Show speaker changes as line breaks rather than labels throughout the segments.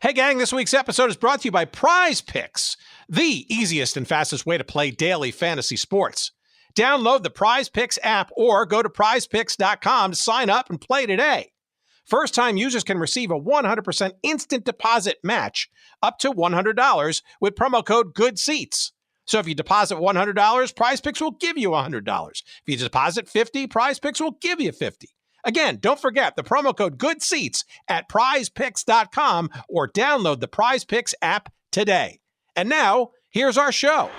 Hey, gang, this week's episode is brought to you by Prize Picks, the easiest and fastest way to play daily fantasy sports. Download the Prize Picks app or go to prizepicks.com to sign up and play today. First-time users can receive a 100% instant deposit match up to $100 with promo code GOODSEATS. So if you deposit $100, Prize Picks will give you $100. If you deposit $50, Prize Picks will give you $50. Again, don't forget the promo code GOODSEATS at prizepicks.com or download the Prize Picks app today. And now, here's our show.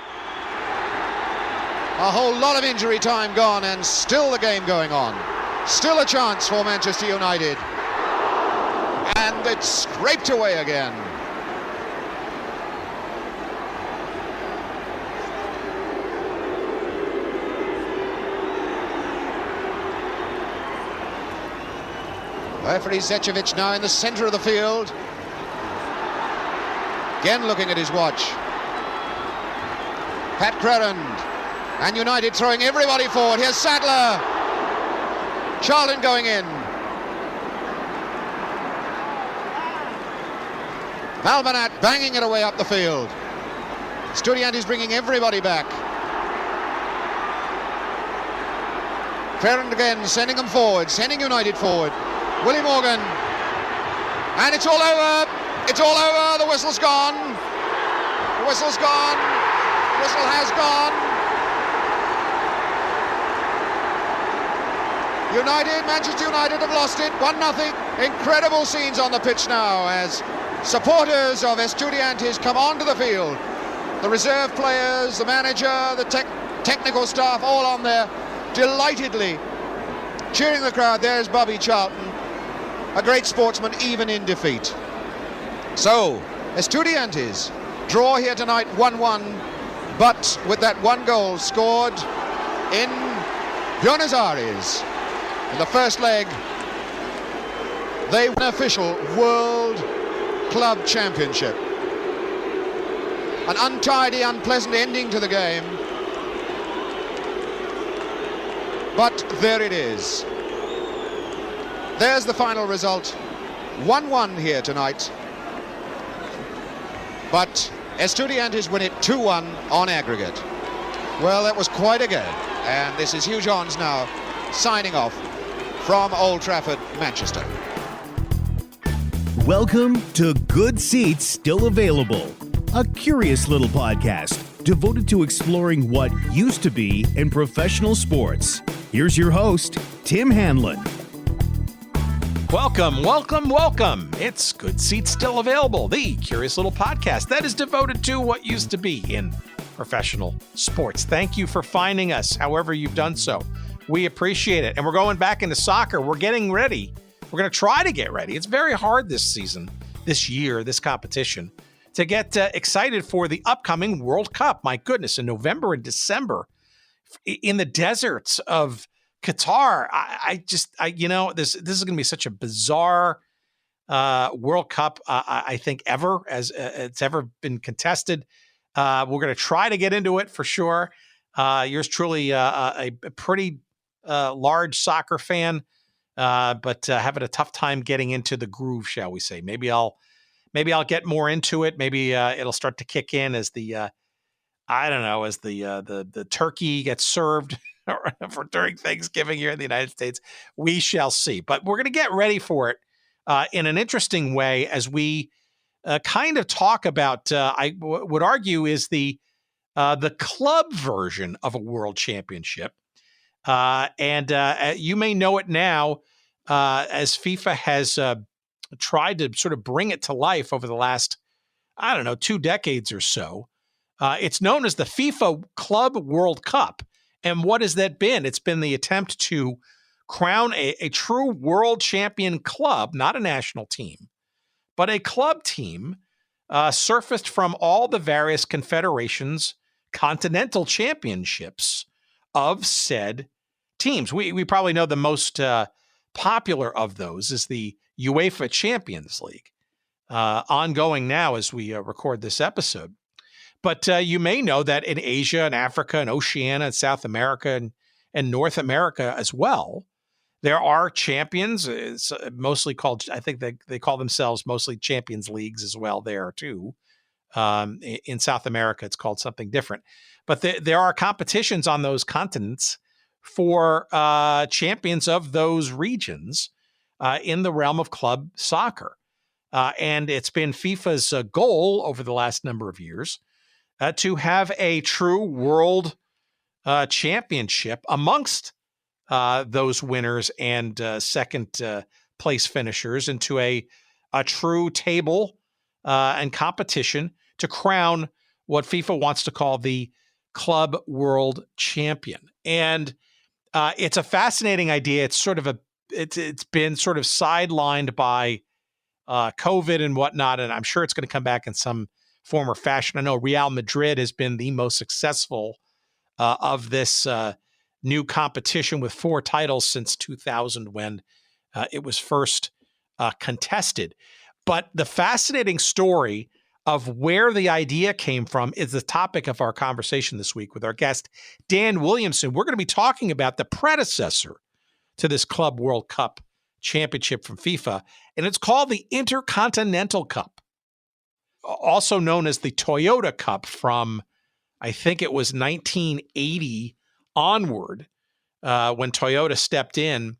A whole lot of injury time gone and still the game going on. Still a chance for Manchester United. And it's scraped away again. Referee Zečević now in the centre of the field. Again looking at his watch. Pat Crerand and United throwing everybody forward. Here's Sadler. Charlton going in. Malbanat banging it away up the field. Studiantes bringing everybody back. Crerand again sending them forward, sending United forward. Willie Morgan, and it's all over, the whistle's gone, the whistle's gone, the whistle has gone. Manchester United have lost it, 1-0, incredible scenes on the pitch now as supporters of Estudiantes come onto the field. The reserve players, the manager, the technical staff all on there, delightedly cheering the crowd. There's Bobby Charlton. A great sportsman even in defeat. So, Estudiantes draw here tonight 1-1, but with that one goal scored in Buenos Aires in the first leg, they win an official World Club Championship. An untidy, unpleasant ending to the game, but there it is. There's the final result, 1-1 here tonight, but Estudiantes win it 2-1 on aggregate. Well, that was quite a game, and this is Hugh Johns now signing off from Old Trafford, Manchester.
Welcome to Good Seats Still Available, a curious little podcast devoted to exploring what used to be in professional sports. Here's your host, Tim Hanlon.
Welcome. It's Good Seats Still Available, the curious little podcast that is devoted to what used to be in professional sports. Thank you for finding us, however you've done so. We appreciate it. And we're going back into soccer. We're getting ready. We're going to try to get ready. It's very hard this season, this year, this competition, to get excited for the upcoming World Cup. My goodness, in November and December, in the deserts of Qatar. This is going to be such a bizarre World Cup, I think, ever as it's ever been contested. We're going to try to get into it for sure. Yours truly, a pretty large soccer fan, but having a tough time getting into the groove, shall we say? Maybe I'll get more into it. Maybe it'll start to kick in as the turkey gets served for during Thanksgiving here in the United States. We shall see. But we're going to get ready for it in an interesting way as we kind of talk about, I would argue, is the club version of a world championship. You may know it now as FIFA has tried to sort of bring it to life over the last, 2 decades or so. It's known as the FIFA Club World Cup. And what has that been? It's been the attempt to crown a true world champion club, not a national team, but a club team surfaced from all the various confederations, continental championships of said teams. We probably know the most popular of those is the UEFA Champions League, ongoing now as we record this episode. But you may know that in Asia and Africa and Oceania and South America and North America as well, There are champions. It's mostly called, I think they call themselves mostly Champions Leagues as well there too. In South America, it's called something different. But there are competitions on those continents for champions of those regions in the realm of club soccer. And it's been FIFA's goal over the last number of years to have a true world championship amongst those winners and second place finishers into a true table and competition to crown what FIFA wants to call the Club World Champion. And it's a fascinating idea. It's sort of it's been sort of sidelined by COVID and whatnot, and I'm sure it's going to come back in some form or fashion. I know Real Madrid has been the most successful of this new competition with 4 titles since 2000 when it was first contested. But the fascinating story of where the idea came from is the topic of our conversation this week with our guest, Dan Williamson. We're going to be talking about the predecessor to this Club World Cup championship from FIFA, and it's called the Intercontinental Cup, also known as the Toyota Cup from, I think it was 1980 onward, when Toyota stepped in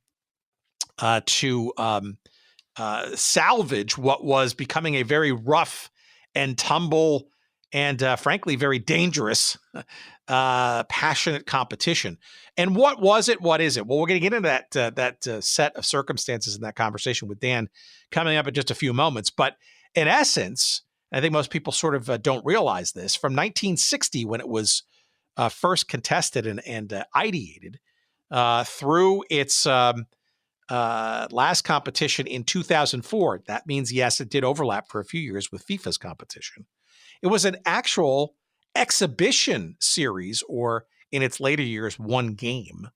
to salvage what was becoming a very rough and tumble and frankly, very dangerous, passionate competition. And what was it? What is it? Well, we're going to get into that set of circumstances in that conversation with Dan coming up in just a few moments. But in essence, I think most people sort of don't realize this, from 1960, when it was first contested and ideated, through its last competition in 2004. That means, yes, it did overlap for a few years with FIFA's competition. It was an actual exhibition series, or in its later years, one game.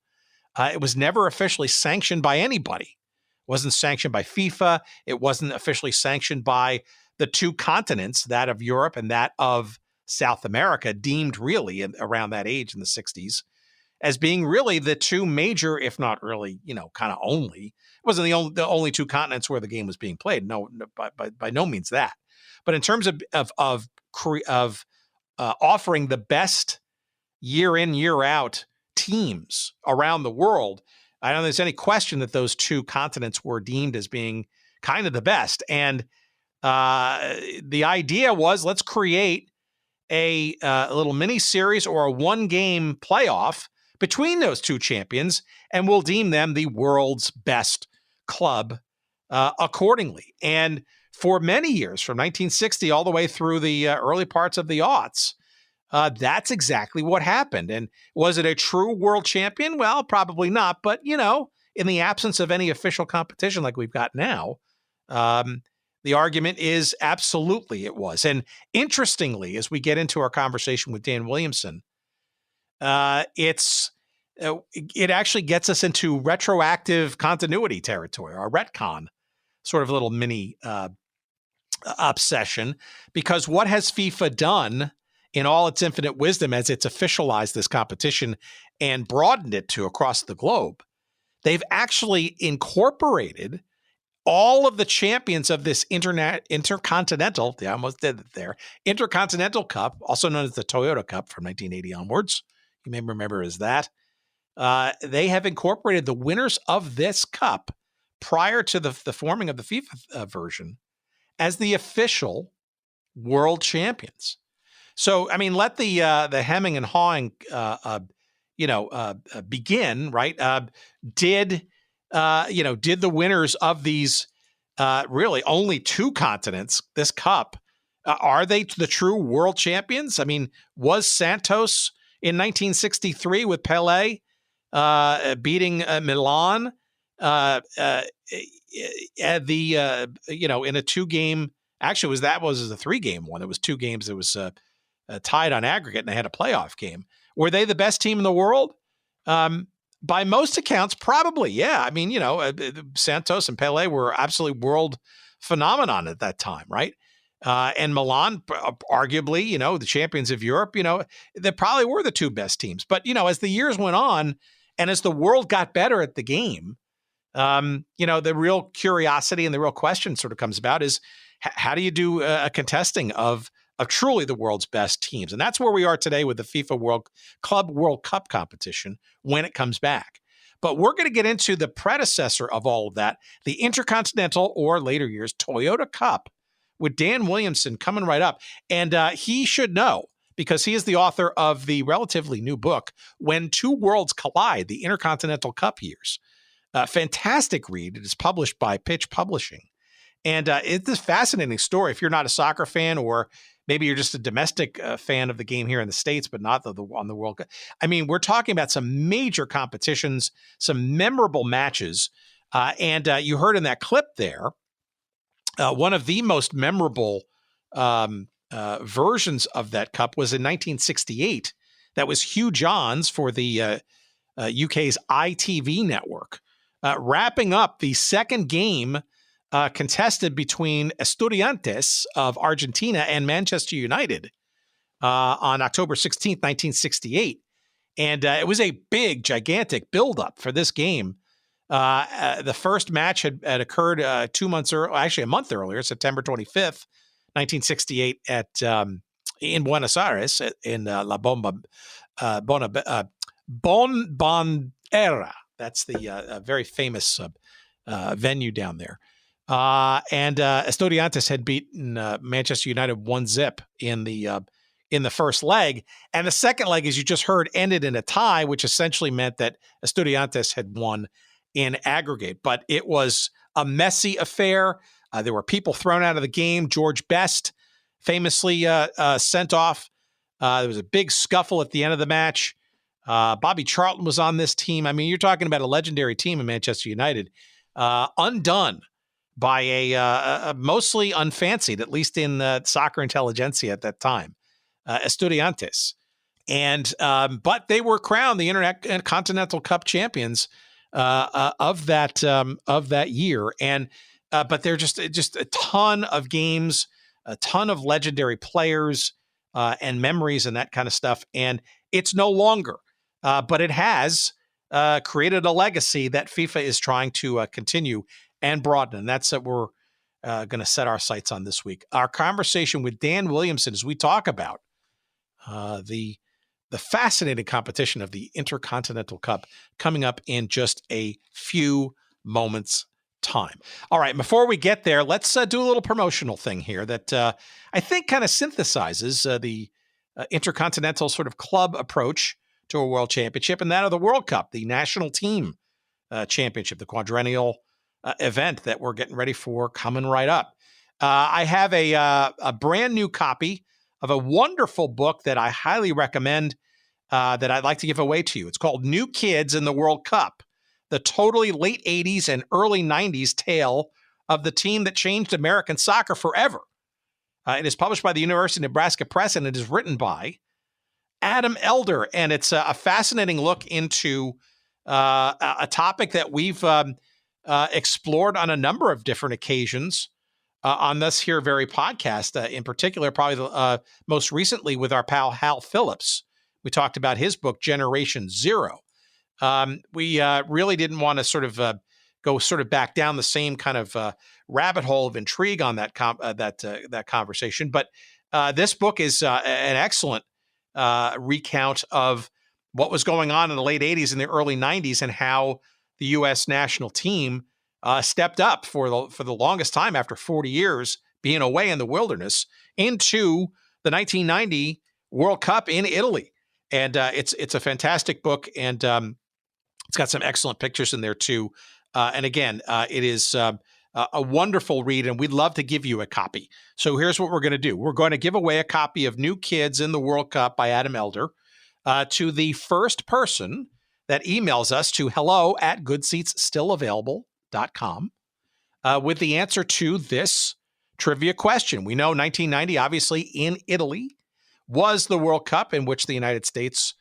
It was never officially sanctioned by anybody. It wasn't sanctioned by FIFA. It wasn't officially sanctioned by the two continents, that of Europe and that of South America, deemed really around that age in the 60s as being really the two major, if not really, kind of only. It wasn't the only two continents where the game was being played. No, by no means that. But in terms of offering the best year in, year out teams around the world, I don't think there's any question that those two continents were deemed as being kind of the best. And the idea was, let's create a little mini series or a one game playoff between those two champions, and we'll deem them the world's best club accordingly. And for many years, from 1960 all the way through the early parts of the aughts, that's exactly what happened. And was it a true world champion? Well, probably not. But, in the absence of any official competition like we've got now, the argument is absolutely it was. And interestingly, as we get into our conversation with Dan Williamson, it actually gets us into retroactive continuity territory, or retcon, sort of little mini obsession, because what has FIFA done in all its infinite wisdom as it's officialized this competition and broadened it to across the globe? They've actually incorporated all of the champions of this Intercontinental, I almost did it there, Intercontinental Cup, also known as the Toyota Cup from 1980 onwards. You may remember as that. They have incorporated the winners of this cup prior to the forming of the FIFA version as the official world champions. So, I mean, let the hemming and hawing, begin, right? Did the winners of these really only two continents, this cup, are they the true world champions? I mean, was Santos in 1963 with Pelé beating Milan in a 2-game? Actually, was a 3-game one. It was 2 games. It was tied on aggregate, and they had a playoff game. Were they the best team in the world? By most accounts, probably, yeah. I mean, Santos and Pelé were absolutely world phenomenon at that time, right? And Milan, arguably, the champions of Europe, they probably were the 2 best teams. But, as the years went on and as the world got better at the game, The real curiosity and the real question sort of comes about is how do you do a contesting of truly the world's best teams? And that's where we are today with the FIFA Club World Cup competition when it comes back. But we're going to get into the predecessor of all of that, the Intercontinental, or later years, Toyota Cup, with Dan Williamson coming right up. And he should know, because he is the author of the relatively new book, When Two Worlds Collide, the Intercontinental Cup Years. Fantastic read. It is published by Pitch Publishing. And it's a fascinating story. If you're not a soccer fan, or maybe you're just a domestic fan of the game here in the States, but not on the World Cup. I mean, we're talking about some major competitions, some memorable matches. And you heard in that clip there, one of the most memorable versions of that cup was in 1968. That was Hugh Johns for the UK's ITV network, wrapping up the second game contested between Estudiantes of Argentina and Manchester United on October 16th, 1968. And it was a big, gigantic buildup for this game. The first match had occurred 2 months earlier, actually a month earlier, September 25th, 1968, in Buenos Aires, in La Bombonera. That's the very famous venue down there. And Estudiantes had beaten Manchester United 1-0 in the first leg. And the second leg, as you just heard, ended in a tie, which essentially meant that Estudiantes had won in aggregate. But it was a messy affair. There were people thrown out of the game. George Best famously sent off. There was a big scuffle at the end of the match. Bobby Charlton was on this team. I mean, you're talking about a legendary team in Manchester United, undone by a mostly unfancied, at least in the soccer intelligentsia at that time, Estudiantes. And but they were crowned the Intercontinental Cup champions of that year. And but they're just a ton of games, a ton of legendary players and memories and that kind of stuff. And it's no longer, but it has created a legacy that FIFA is trying to continue and broaden. And that's what we're going to set our sights on this week. Our conversation with Dan Williamson as we talk about the fascinating competition of the Intercontinental Cup coming up in just a few moments' time. All right, before we get there, let's do a little promotional thing here that I think kind of synthesizes the intercontinental sort of club approach to a world championship, and that of the World Cup, the national team championship, the quadrennial event that we're getting ready for coming right up. I have a brand new copy of a wonderful book that I highly recommend that I'd like to give away to you. It's called New Kids in the World Cup, the totally late 80s and early 90s tale of the team that changed American soccer forever. It is published by the University of Nebraska Press, and it is written by Adam Elder. And it's a fascinating look into a topic that we've explored on a number of different occasions on this here very podcast, in particular, probably most recently with our pal Hal Phillips. We talked about his book, Generation Zero. We really didn't want to sort of go sort of back down the same kind of rabbit hole of intrigue on that conversation. But this book is an excellent recount of what was going on in the late 80s and the early 90s and how the U.S. national team stepped up for the longest time after 40 years being away in the wilderness into the 1990 World Cup in Italy. And it's a fantastic book, and it's got some excellent pictures in there too. And again, it is a wonderful read, and we'd love to give you a copy. So here's what we're going to do. We're going to give away a copy of New Kids in the World Cup by Adam Elder to the first person that emails us to hello@goodseatsstillavailable.com with the answer to this trivia question. We know 1990, obviously in Italy, was the World Cup in which the United States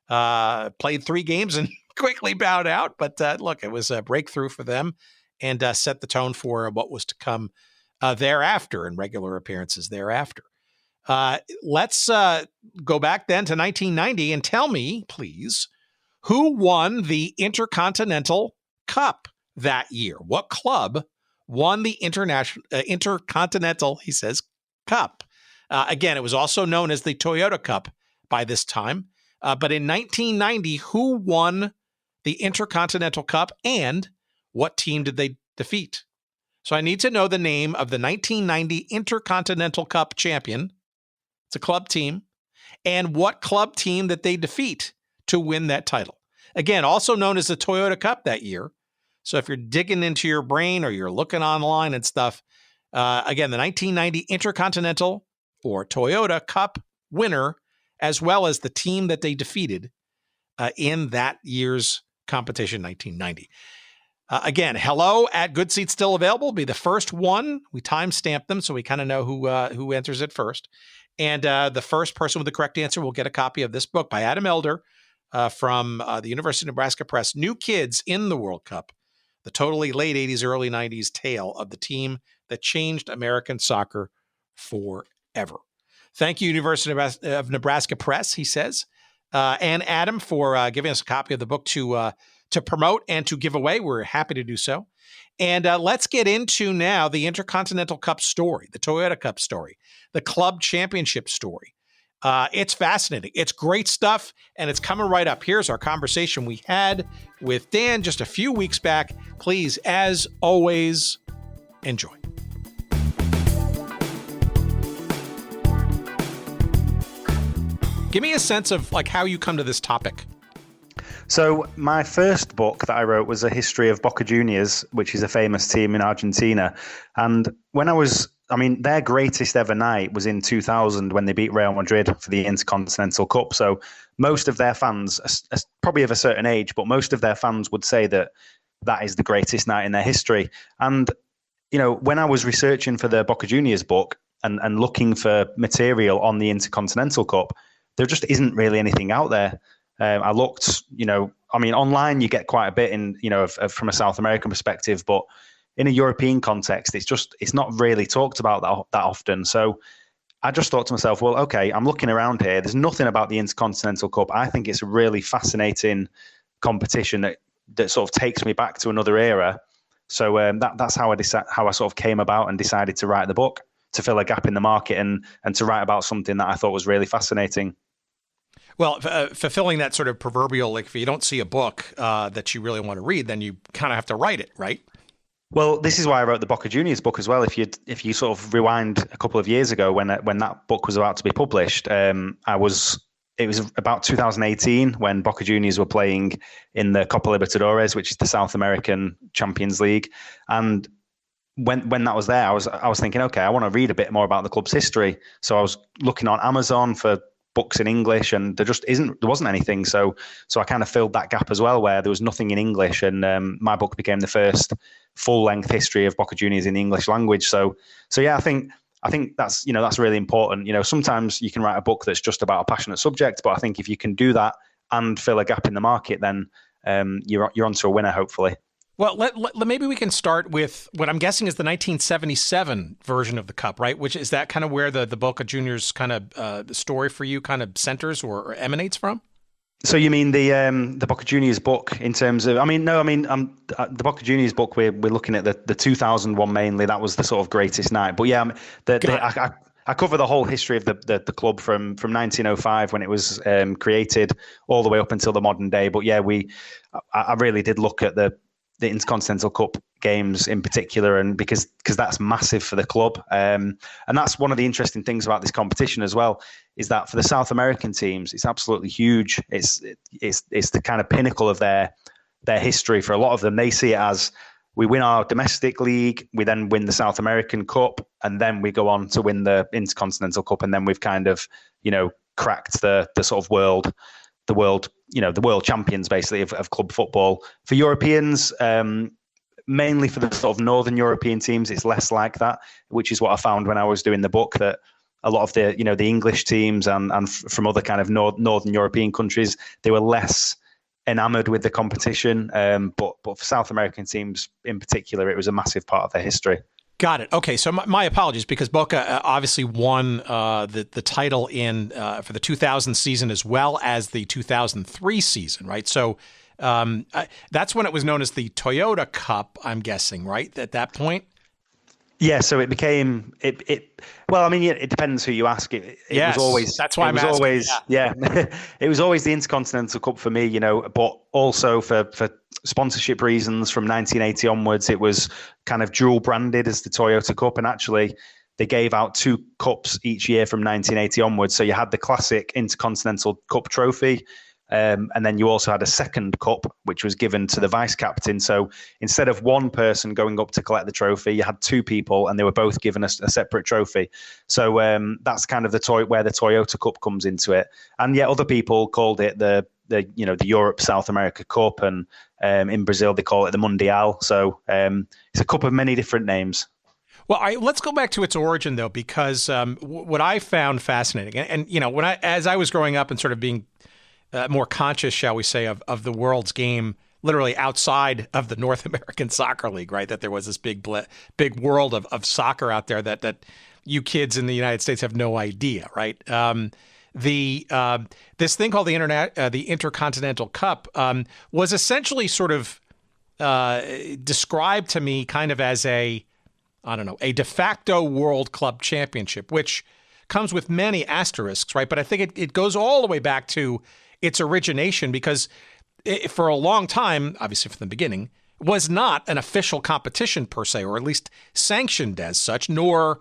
played 3 games and quickly bowed out. But look, it was a breakthrough for them and set the tone for what was to come thereafter and regular appearances thereafter. Let's go back then to 1990 and tell me, please, who won the Intercontinental Cup that year? What club won the Intercontinental, he says, Cup? Again, it was also known as the Toyota Cup by this time. But in 1990, who won the Intercontinental Cup and what team did they defeat? So I need to know the name of the 1990 Intercontinental Cup champion. It's a club team. And what club team that they defeat to win that title. Again, also known as the Toyota Cup that year. So if you're digging into your brain or you're looking online and stuff, again, the 1990 Intercontinental or Toyota Cup winner, as well as the team that they defeated in that year's competition, 1990. Again, hello at Good Seats Still Available. Be the first one. We timestamp them so we kind of know who enters it first. And the first person with the correct answer will get a copy of this book by Adam Elder from the University of Nebraska Press, New Kids in the World Cup, the totally late 80s, early 90s tale of the team that changed American soccer forever. Thank you, University of Nebraska Press, he says, and Adam for giving us a copy of the book to promote and to give away. We're happy to do so. And let's get into now the Intercontinental Cup story, the Toyota Cup story, the club championship story. It's fascinating. It's great stuff, and it's coming right up. Here's our conversation we had with Dan just a few weeks back. Please, as always, enjoy. Give me a sense of like how you come to this topic.
So my first book that I wrote was a history of Boca Juniors, which is a famous team in Argentina. And when their greatest ever night was in 2000 when they beat Real Madrid for the Intercontinental Cup. So most of their fans, probably of a certain age, but most of their fans would say that that is the greatest night in their history. And, you know, when I was researching for the Boca Juniors book and looking for material on the Intercontinental Cup, there just isn't really anything out there. I looked, online you get quite a bit from a South American perspective, but in a European context, it's not really talked about that often. So I just thought to myself, well, okay, I'm looking around here. There's nothing about the Intercontinental Cup. I think it's a really fascinating competition that sort of takes me back to another era. So that's how I sort of came about and decided to write the book, to fill a gap in the market and to write about something that I thought was really fascinating.
Well, fulfilling that sort of proverbial, like if you don't see a book that you really want to read, then you kind of have to write it, right?
Well, this is why I wrote the Boca Juniors book as well. If you sort of rewind a couple of years ago when that book was about to be published, it was about 2018 when Boca Juniors were playing in the Copa Libertadores, which is the South American Champions League. And when that was there, I was thinking, okay, I want to read a bit more about the club's history. So I was looking on Amazon for books in English, and there wasn't anything. So I kind of filled that gap as well, where there was nothing in English, and my book became the first full-length history of Boca Juniors in the English language. So yeah, I think that's really important. Sometimes you can write a book that's just about a passionate subject, but I think if you can do that and fill a gap in the market, then you're onto a winner, hopefully.
Well, maybe we can start with what I'm guessing is the 1977 version of the Cup, right? Which is that kind of where the Boca Juniors kind of the story for you kind of centers or emanates from?
So you mean the Boca Juniors book in terms of? The Boca Juniors book. We're looking at the 2001 mainly. That was the sort of greatest night. But yeah, I cover the whole history of the club from 1905 when it was created all the way up until the modern day. But yeah, I really did look at the Intercontinental Cup games in particular, and because that's massive for the club, and that's one of the interesting things about this competition as well, is that for the South American teams, it's absolutely huge. It's the kind of pinnacle of their history. For a lot of them, they see it as we win our domestic league, we then win the South American Cup, and then we go on to win the Intercontinental Cup, and then we've kind of cracked the sort of world champions basically of club football. For Europeans, mainly for the sort of Northern European teams, it's less like that, which is what I found when I was doing the book, that a lot of the English teams and from other kind of Northern European countries, they were less enamored with the competition. But for South American teams in particular, it was a massive part of their history.
Got it. Okay, so my apologies, because Boca obviously won the title for the 2000 season as well as the 2003 season, right? So That's when it was known as the Toyota Cup, I'm guessing, right? At that point?
Yeah, so it became it. Well, I mean, it depends who you ask. It
Yes,
was always
that's why
it
I'm
was
asking.
always it was always the Intercontinental Cup for me, but also for sponsorship reasons from 1980 onwards, it was kind of dual branded as the Toyota Cup, and actually they gave out 2 cups each year from 1980 onwards. So you had the classic Intercontinental Cup trophy. And then you also had a second cup, which was given to the vice captain. So instead of one person going up to collect the trophy, you had 2 people, and they were both given a separate trophy. So that's kind of where the Toyota Cup comes into it. And yet other people called it the Europe South America Cup, and in Brazil they call it the Mundial. So it's a cup of many different names.
Well, let's go back to its origin, though, because what I found fascinating, and as I was growing up and sort of being more conscious, shall we say, of the world's game, literally outside of the North American Soccer League, right? That there was this big world of soccer out there that you kids in the United States have no idea, right? This thing called the Intercontinental Cup was essentially sort of described to me kind of as a de facto World Club Championship, which comes with many asterisks, right? But I think it goes all the way back to its origination, because for a long time, obviously from the beginning, was not an official competition per se, or at least sanctioned as such, nor,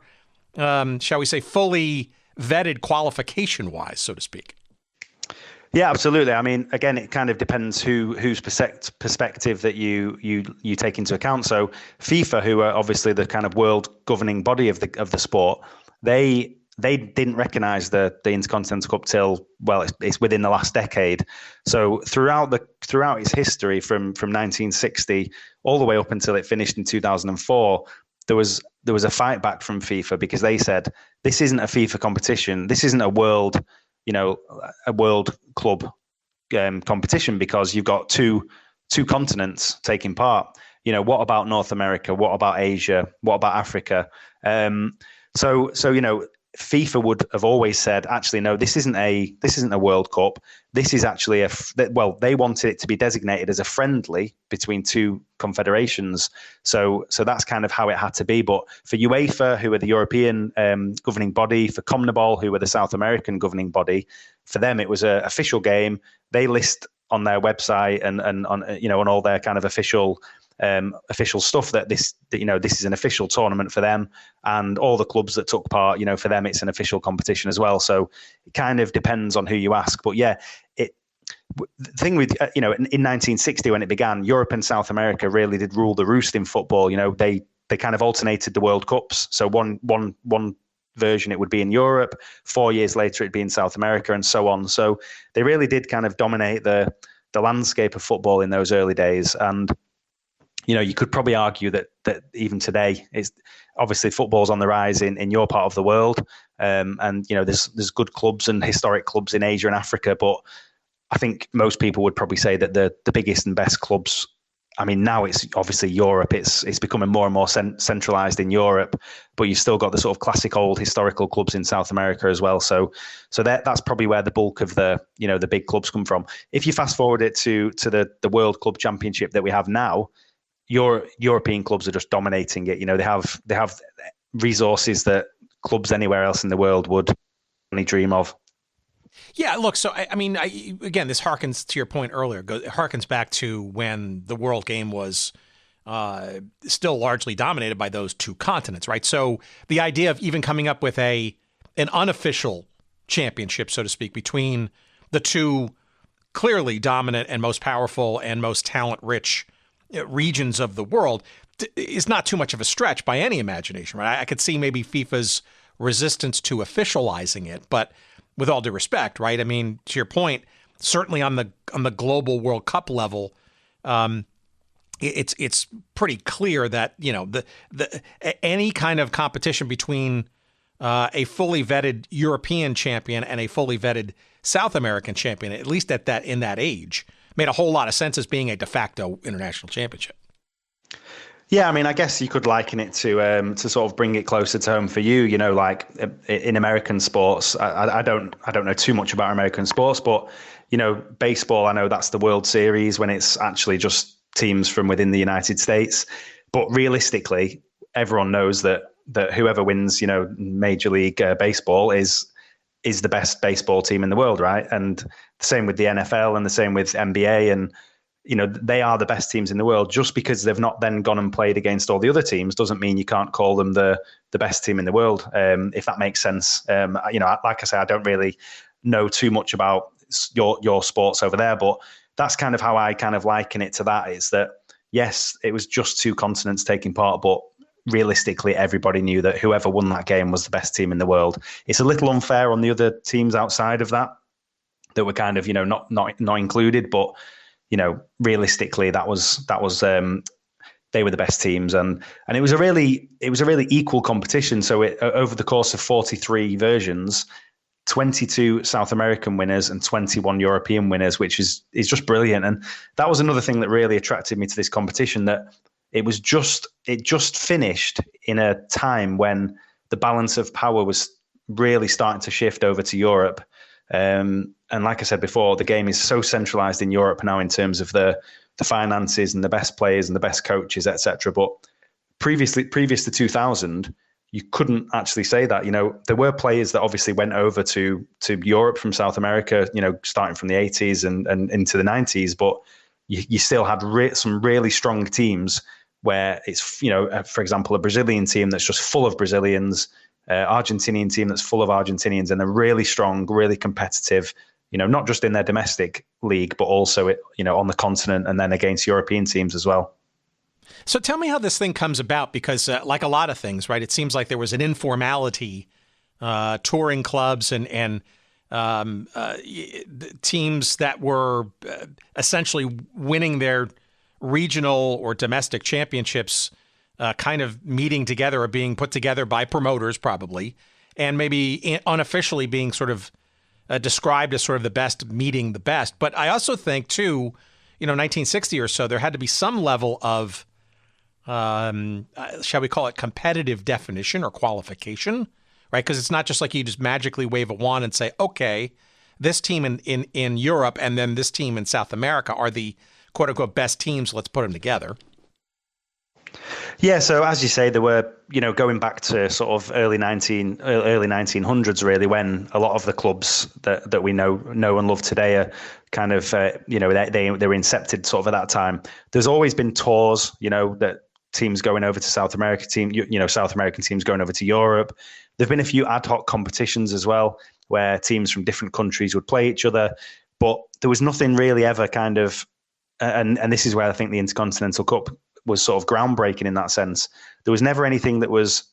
shall we say, fully vetted qualification-wise, so to speak.
Yeah, absolutely. I mean, again, it kind of depends whose perspective that you take into account. So FIFA, who are obviously the kind of world governing body of the sport, they didn't recognise the Intercontinental Cup till, well, it's within the last decade. So throughout its history, from 1960 all the way up until it finished in 2004, there was a fight back from FIFA, because they said, this isn't a FIFA competition, this isn't a world club competition, because you've got two continents taking part. What about North America? What about Asia? What about Africa? So FIFA would have always said, actually, no, this isn't a World Cup. This is actually they wanted it to be designated as a friendly between 2 confederations. So that's kind of how it had to be. But for UEFA, who are the European governing body, for CONMEBOL, who are the South American governing body, for them it was an official game. They list on their website and on all their kind of official stuff that this is an official tournament for them, and all the clubs that took part, for them it's an official competition as well. So it kind of depends on who you ask. But yeah, the thing with in 1960 when it began, Europe and South America really did rule the roost in football. They kind of alternated the World Cups. So one version it would be in Europe, 4 years later it'd be in South America, and so on. So they really did kind of dominate the landscape of football in those early days. And you could probably argue that even today, it's obviously football's on the rise in your part of the world, and there's good clubs and historic clubs in Asia and Africa. But I think most people would probably say that the biggest and best clubs, I mean, now it's obviously Europe. It's becoming more and more centralized in Europe, but you've still got the sort of classic old historical clubs in South America as well. So that's probably where the bulk of the big clubs come from. If you fast forward it to the World Club Championship that we have now, European clubs are just dominating it. They have resources that clubs anywhere else in the world would only dream of.
Yeah, look, so I mean, again, this harkens to your point earlier. It harkens back to when the world game was still largely dominated by those 2 continents, right? So the idea of even coming up with an unofficial championship, so to speak, between the 2 clearly dominant and most powerful and most talent-rich regions of the world is not too much of a stretch by any imagination, right? I could see maybe FIFA's resistance to officializing it, but with all due respect, right? I mean, to your point, certainly on the global World Cup level, it's pretty clear that any kind of competition between a fully vetted European champion and a fully vetted South American champion, at least in that age, made a whole lot of sense as being a de facto international championship.
Yeah, I mean, I guess you could liken it to sort of bring it closer to home for you. You know, like in American sports, I don't know too much about American sports, but you know, baseball, I know that's the World Series when it's actually just teams from within the United States. But realistically, everyone knows that whoever wins, you know, Major League Baseball is the best baseball team in the world, right? And the same with the NFL and the same with NBA, and you know, they are the best teams in the world. Just because they've not then gone and played against all the other teams doesn't mean you can't call them the best team in the world, if that makes sense. You know, like I say, I don't really know too much about your sports over there, but that's kind of how I kind of liken it to that. Is that, yes, it was just two continents taking part, but realistically, everybody knew that whoever won that game was the best team in the world. It's a little unfair on the other teams outside of that were kind of, you know, not included, but you know, realistically, that was they were the best teams, and it was a really equal competition. So over the course of 43 versions, 22 South American winners and 21 European winners, which is just brilliant. And that was another thing that really attracted me to this competition, that it just finished in a time when the balance of power was really starting to shift over to Europe. And like I said before, the game is so centralized in Europe now in terms of the finances and the best players and the best coaches, etc. But previous to 2000, you couldn't actually say that. You know, there were players that obviously went over to Europe from South America, you know, starting from the 80s and into the 90s, but you still had some really strong teams where it's, you know, for example, a Brazilian team that's just full of Brazilians, Argentinian team that's full of Argentinians, and they're really strong, really competitive, you know, not just in their domestic league, but also, you know, on the continent and then against European teams as well.
So tell me how this thing comes about, because like a lot of things, right, it seems like there was an informality, touring clubs and teams that were essentially winning their regional or domestic championships, kind of meeting together or being put together by promoters probably, and maybe unofficially being sort of described as sort of the best meeting the best. But I also think too, you know, 1960 or so, there had to be some level of, shall we call it competitive definition or qualification, right? Because it's not just like you just magically wave a wand and say, okay, this team in Europe and then this team in South America are the quote unquote best teams. Let's put them together.
Yeah, so as you say, there were, you know, going back to sort of early 1900s, really, when a lot of the clubs that we know and love today are kind of, you know, they were incepted sort of at that time. There's always been tours, you know, that teams going over to South America, South American teams going over to Europe. There've been a few ad hoc competitions as well, where teams from different countries would play each other, but there was nothing really ever kind of, and this is where I think the Intercontinental Cup was sort of groundbreaking in that sense. There was never anything that was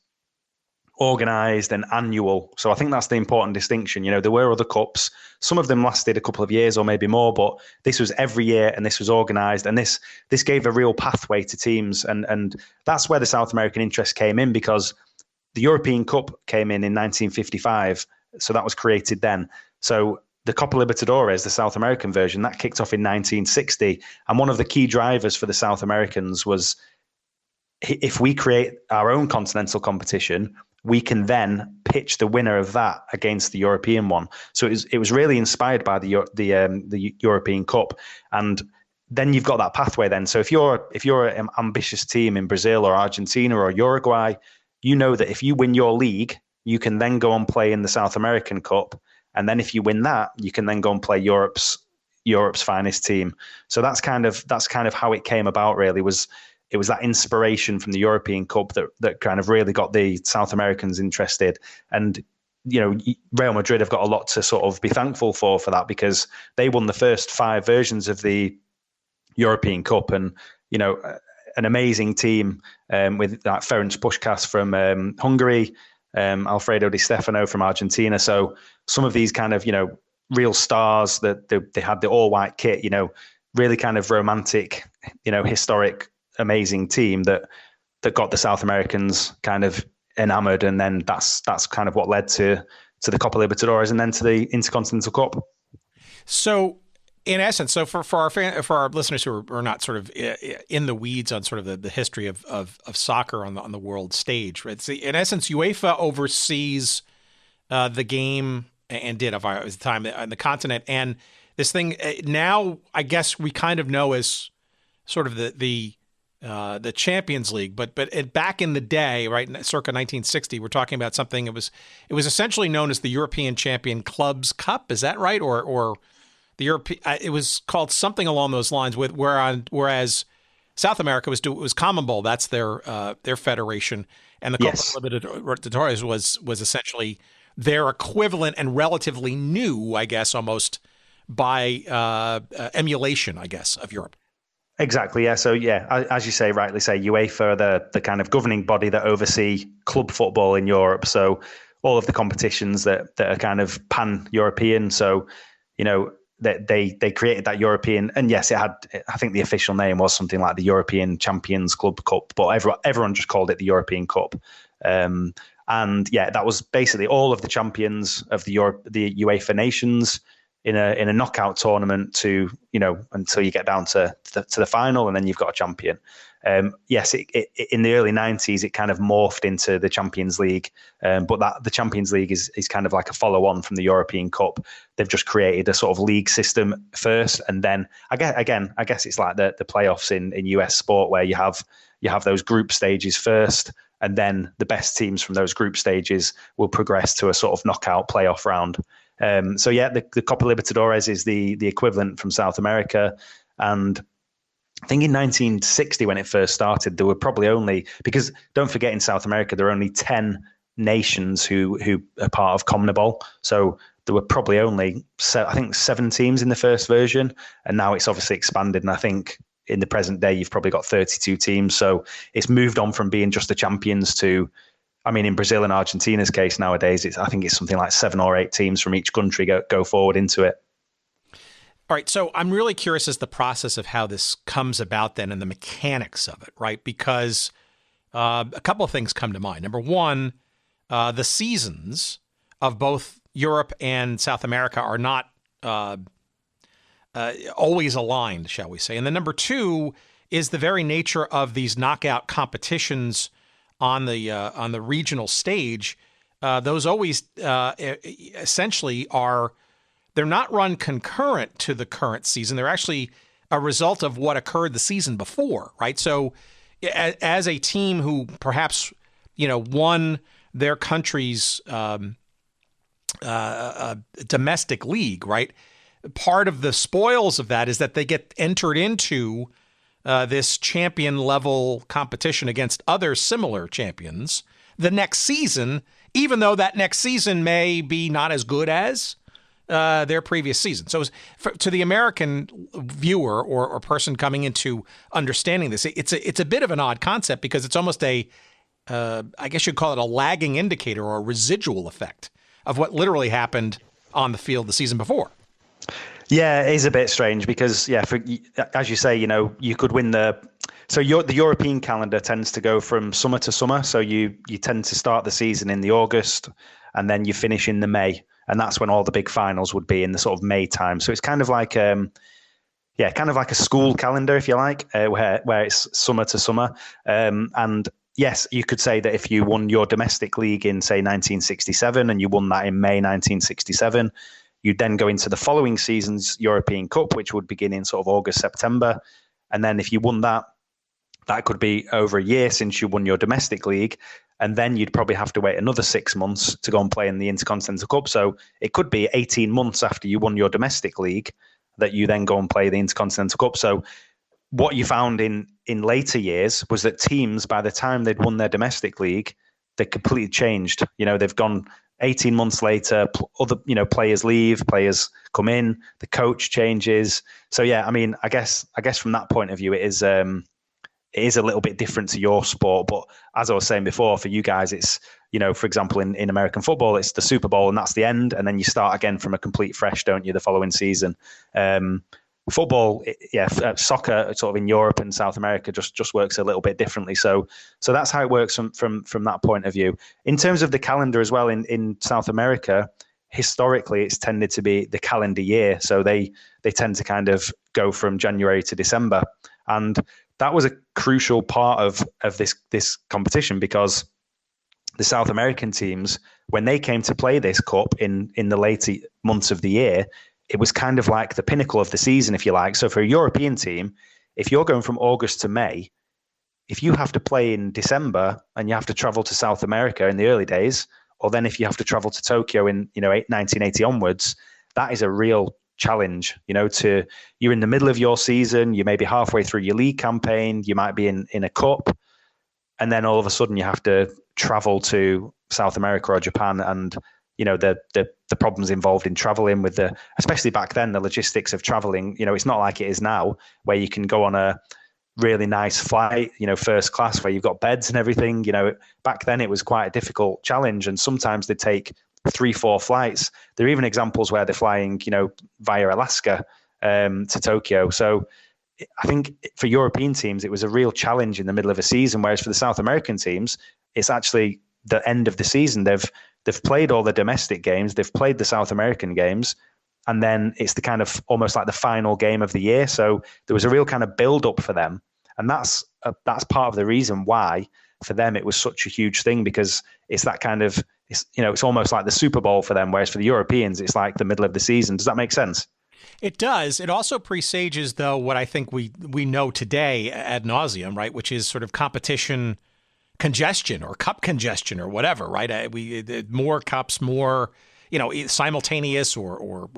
organised and annual. So I think that's the important distinction. You know, there were other cups. Some of them lasted a couple of years or maybe more, but this was every year and this was organised, and this gave a real pathway to teams. And that's where the South American interest came in, because the European Cup came in 1955. So that was created then. So the Copa Libertadores, the South American version, that kicked off in 1960. And one of the key drivers for the South Americans was, if we create our own continental competition, we can then pitch the winner of that against the European one. So it was really inspired by the European Cup. And then you've got that pathway then. So if you're an ambitious team in Brazil or Argentina or Uruguay, you know that if you win your league, you can then go and play in the South American Cup. And then if you win that, you can then go and play Europe's finest team. So that's kind of how it came about, really. It was that inspiration from the European Cup that kind of really got the South Americans interested. And, you know, Real Madrid have got a lot to sort of be thankful for that, because they won the first 5 versions of the European Cup. And, you know, an amazing team with that Ferenc Puskás from Hungary, Alfredo Di Stefano from Argentina. So some of these kind of, you know, real stars that they had the all white kit, you know, really kind of romantic, you know, historic, amazing team that got the South Americans kind of enamored. And then that's kind of what led to the Copa Libertadores and then to the Intercontinental Cup.
So In essence, so for our listeners who are not sort of in the weeds on sort of the history of soccer on the world stage, right? So in essence, UEFA oversees the game and did at the time on the continent, and this thing now I guess we kind of know as sort of the Champions League, but back in the day, right, circa 1960, we're talking about something. It was essentially known as the European Champion Clubs Cup. Is that right, or the European? It was called something along those lines. Whereas South America was CONMEBOL. That's their federation, and the Copa Libertadores was essentially their equivalent and relatively new, I guess, almost by emulation, I guess, of Europe.
Exactly. Yeah. So as you say, rightly say, UEFA are the kind of governing body that oversee club football in Europe. So all of the competitions that are kind of pan-European. So, that they created that European, and yes, it had, I think the official name was something like the European Champions Club Cup, but everyone just called it the European Cup. And yeah, that was basically all of the champions of the UEFA nations in a knockout tournament to, until you get down to the final, and then you've got a champion. Yes, in the early 90s, it kind of morphed into the Champions League, but the Champions League is kind of like a follow-on from the European Cup. They've just created a sort of league system first, and then I guess it's like the playoffs in US sport, where you have those group stages first, and then the best teams from those group stages will progress to a sort of knockout playoff round. The Copa Libertadores is the equivalent from South America. And I think in 1960, when it first started, there were probably only, because don't forget, in South America, there are only 10 nations who are part of CONMEBOL. So there were probably only, I think, 7 teams in the first version. And now it's obviously expanded. And I think in the present day, you've probably got 32 teams. So it's moved on from being just the champions to, I mean, in Brazil and Argentina's case nowadays, I think it's something like 7 or 8 teams from each country go forward into it.
All right, so I'm really curious as the process of how this comes about then and the mechanics of it, right? Because a couple of things come to mind. Number one, the seasons of both Europe and South America are not always aligned, shall we say. And then number two is the very nature of these knockout competitions on the regional stage. Those always essentially are, they're not run concurrent to the current season. They're actually a result of what occurred the season before, right? So as a team who perhaps, won their country's domestic league, right? Part of the spoils of that is that they get entered into this champion level competition against other similar champions the next season, even though that next season may be not as good as their previous season. So to the American viewer or person coming into understanding this, it's a bit of an odd concept, because it's almost I guess you'd call it a lagging indicator or a residual effect of what literally happened on the field the season before.
Yeah, it is a bit strange because, as you say, you could win the European calendar tends to go from summer to summer. So you tend to start the season in the August, and then you finish in the May. And that's when all the big finals would be in the sort of May time. So it's kind of like, kind of like a school calendar, if you like, where it's summer to summer. And yes, you could say that if you won your domestic league in, say, 1967, and you won that in May 1967, you'd then go into the following season's European Cup, which would begin in sort of August, September. And then if you won that could be over a year since you won your domestic league. And then you'd probably have to wait another 6 months to go and play in the Intercontinental Cup. So it could be 18 months after you won your domestic league that you then go and play the Intercontinental Cup. So what you found in later years was that teams, by the time they'd won their domestic league, they completely changed. They've gone 18 months later, other, players leave, players come in, the coach changes. So yeah, I mean, I guess from that point of view, it is a little bit different to your sport. But as I was saying before, for you guys, it's, for example, in American football, it's the Super Bowl and that's the end. And then you start again from a complete fresh, don't you, the following season. Football, soccer sort of in Europe and South America just works a little bit differently. So that's how it works from that point of view. In terms of the calendar as well, in South America, historically it's tended to be the calendar year. So they tend to kind of go from January to December. And that was a crucial part of this competition, because the South American teams, when they came to play this cup in the later months of the year, it was kind of like the pinnacle of the season, if you like. So for a European team, if you're going from August to May, if you have to play in December and you have to travel to South America in the early days, or then if you have to travel to Tokyo in 1980 onwards, that is a real challenge. You're in the middle of your season, you may be halfway through your league campaign, you might be in a cup, and then all of a sudden you have to travel to South America or Japan, and the problems involved in traveling with especially back then, the logistics of traveling. It's not like it is now, where you can go on a really nice flight, first class, where you've got beds and everything. Back then it was quite a difficult challenge, and sometimes they take 3-4 flights. There are even examples where they're flying, via Alaska to Tokyo. So I think for European teams, it was a real challenge in the middle of a season, whereas for the South American teams, it's actually the end of the season. They've played all the domestic games, they've played the South American games, and then it's the kind of almost like the final game of the year. So there was a real kind of build up for them, and that's part of the reason why for them it was such a huge thing, because it's that kind of it's almost like the Super Bowl for them, whereas for the Europeans it's like the middle of the season. Does that make sense?
It does. It also presages, though, what I think we know today ad nauseum, right? Which is sort of competition congestion or cup congestion or whatever, right? More cups, more, simultaneous or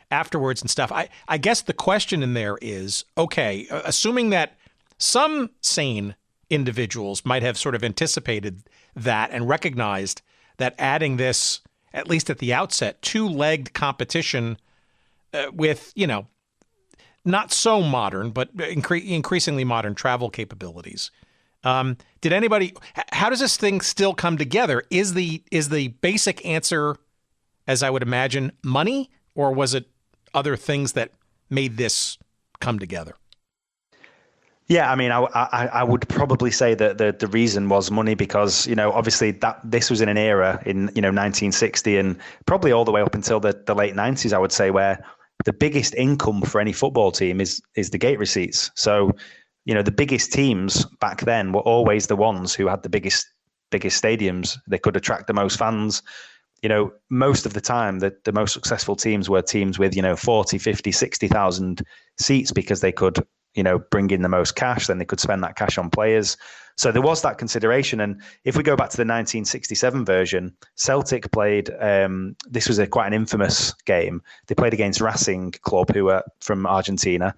afterwards and stuff. I guess the question in there is, okay, assuming that some sane individuals might have sort of anticipated that and recognized that adding this, at least at the outset, two-legged competition with, not so modern, but increasingly modern travel capabilities. Did anybody? How does this thing still come together? Is the basic answer, as I would imagine, money, or was it other things that made this come together?
Yeah, I mean, I would probably say that the reason was money, because obviously that this was in an era in 1960 and probably all the way up until the late 90s, I would say, where the biggest income for any football team is the gate receipts. So the biggest teams back then were always the ones who had the biggest stadiums. They could attract the most fans. Most of the time, the most successful teams were teams with 40, 50, 60,000 seats, because they could bring in the most cash. Then they could spend that cash on players. So there was that consideration. And if we go back to the 1967 version, Celtic played, this was quite an infamous game. They played against Racing Club, who are from Argentina.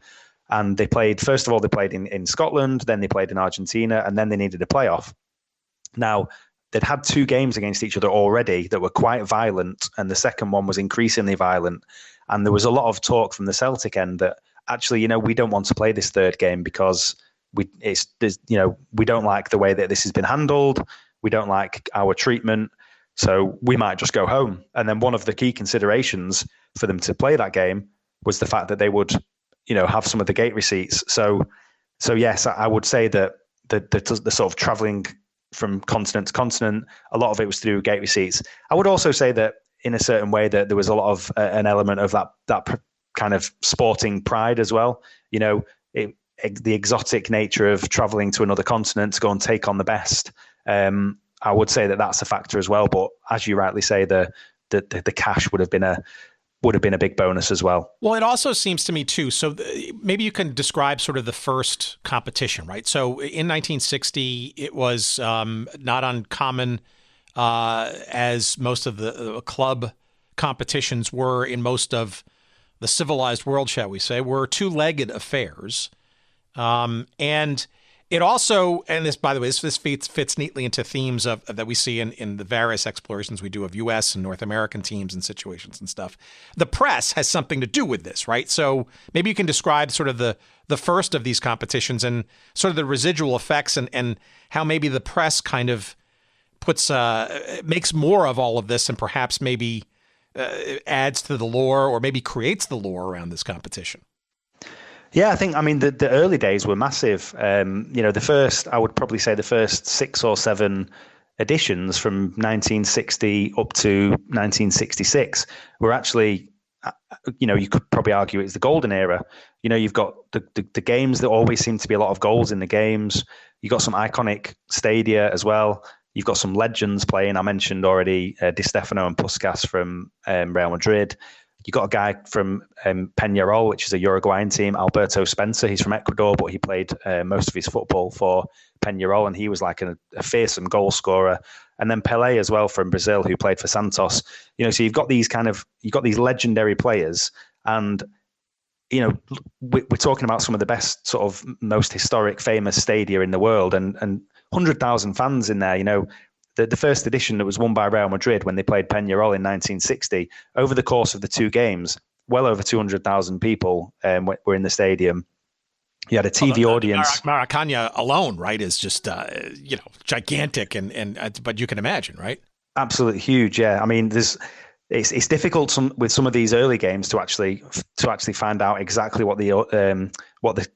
And they played, first of all, they played in Scotland, then they played in Argentina, and then they needed a playoff. Now, they'd had 2 games against each other already that were quite violent, and the second one was increasingly violent. And there was a lot of talk from the Celtic end that actually, we don't want to play this third game because we don't like the way that this has been handled. We don't like our treatment. So we might just go home. And then one of the key considerations for them to play that game was the fact that they would, have some of the gate receipts. So yes, I would say that the sort of traveling from continent to continent, a lot of it was through gate receipts. I would also say that in a certain way that there was a lot of an element of that kind of sporting pride as well. The exotic nature of traveling to another continent to go and take on the best. I would say that that's a factor as well. But as you rightly say, the cash would have been a big bonus as well.
Well, it also seems to me too. So maybe you can describe sort of the first competition, right? So in 1960, it was not uncommon, as most of the club competitions were in most of the civilized world, shall we say, were two-legged affairs. And it also, and this, by the way, this fits neatly into themes that we see in the various explorations we do of U.S. and North American teams and situations and stuff. The press has something to do with this, right? So maybe you can describe sort of the first of these competitions and sort of the residual effects and how maybe the press kind of makes more of all of this and perhaps maybe adds to the lore or maybe creates the lore around this competition.
Yeah, I mean, the early days were massive. I would probably say the first 6 or 7 editions from 1960 up to 1966 were actually, you could probably argue it's the golden era. You've got the games that always seem to be a lot of goals in the games. You've got some iconic stadia as well. You've got some legends playing. I mentioned already Di Stefano and Puskas from Real Madrid. You've got a guy from Peñarol, which is a Uruguayan team, Alberto Spencer. He's from Ecuador, but he played most of his football for Peñarol, and he was like a fearsome goal scorer. And then Pelé as well from Brazil, who played for Santos. So you've got these legendary players, and we're talking about some of the best, sort of most historic, famous stadia in the world, and 100,000 fans in there. The first edition that was won by Real Madrid when they played Peñarol in 1960, over the course of the two games, well over 200,000 people were in the stadium. You had a TV audience.
Maracanã alone, right, is just gigantic, but you can imagine, right? Absolutely
huge. Yeah, I mean, it's difficult with some of these early games to actually find out exactly what the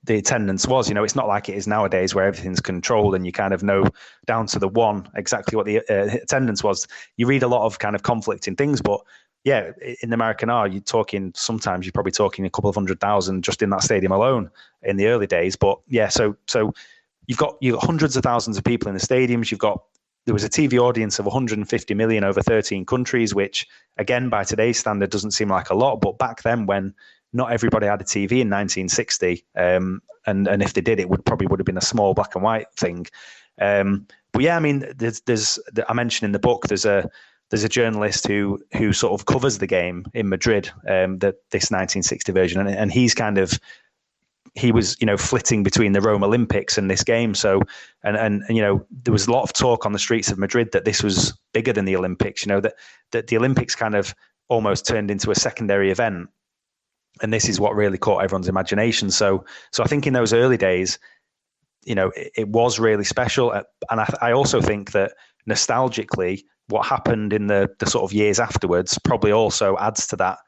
attendance was. It's not like it is nowadays where everything's controlled and you kind of know down to the one exactly what the attendance was. You read a lot of kind of conflicting things, but yeah, in the Maracanã, you're probably talking a couple of 100,000 just in that stadium alone in the early days. But yeah, so you've got hundreds of thousands of people in the stadiums. There was a TV audience of 150 million over 13 countries, which, again, by today's standard, doesn't seem like a lot. But back then, when not everybody had a TV in 1960, and if they did, it would have been a small black and white thing. But yeah, I mean, I mentioned in the book, there's a journalist who sort of covers the game in Madrid, this 1960 version, and he was flitting between the Rome Olympics and this game. So, and there was a lot of talk on the streets of Madrid that this was bigger than the Olympics, that the Olympics kind of almost turned into a secondary event. And this is what really caught everyone's imagination. So I think in those early days, it was really special. And I also think that nostalgically, what happened in the sort of years afterwards probably also adds to that,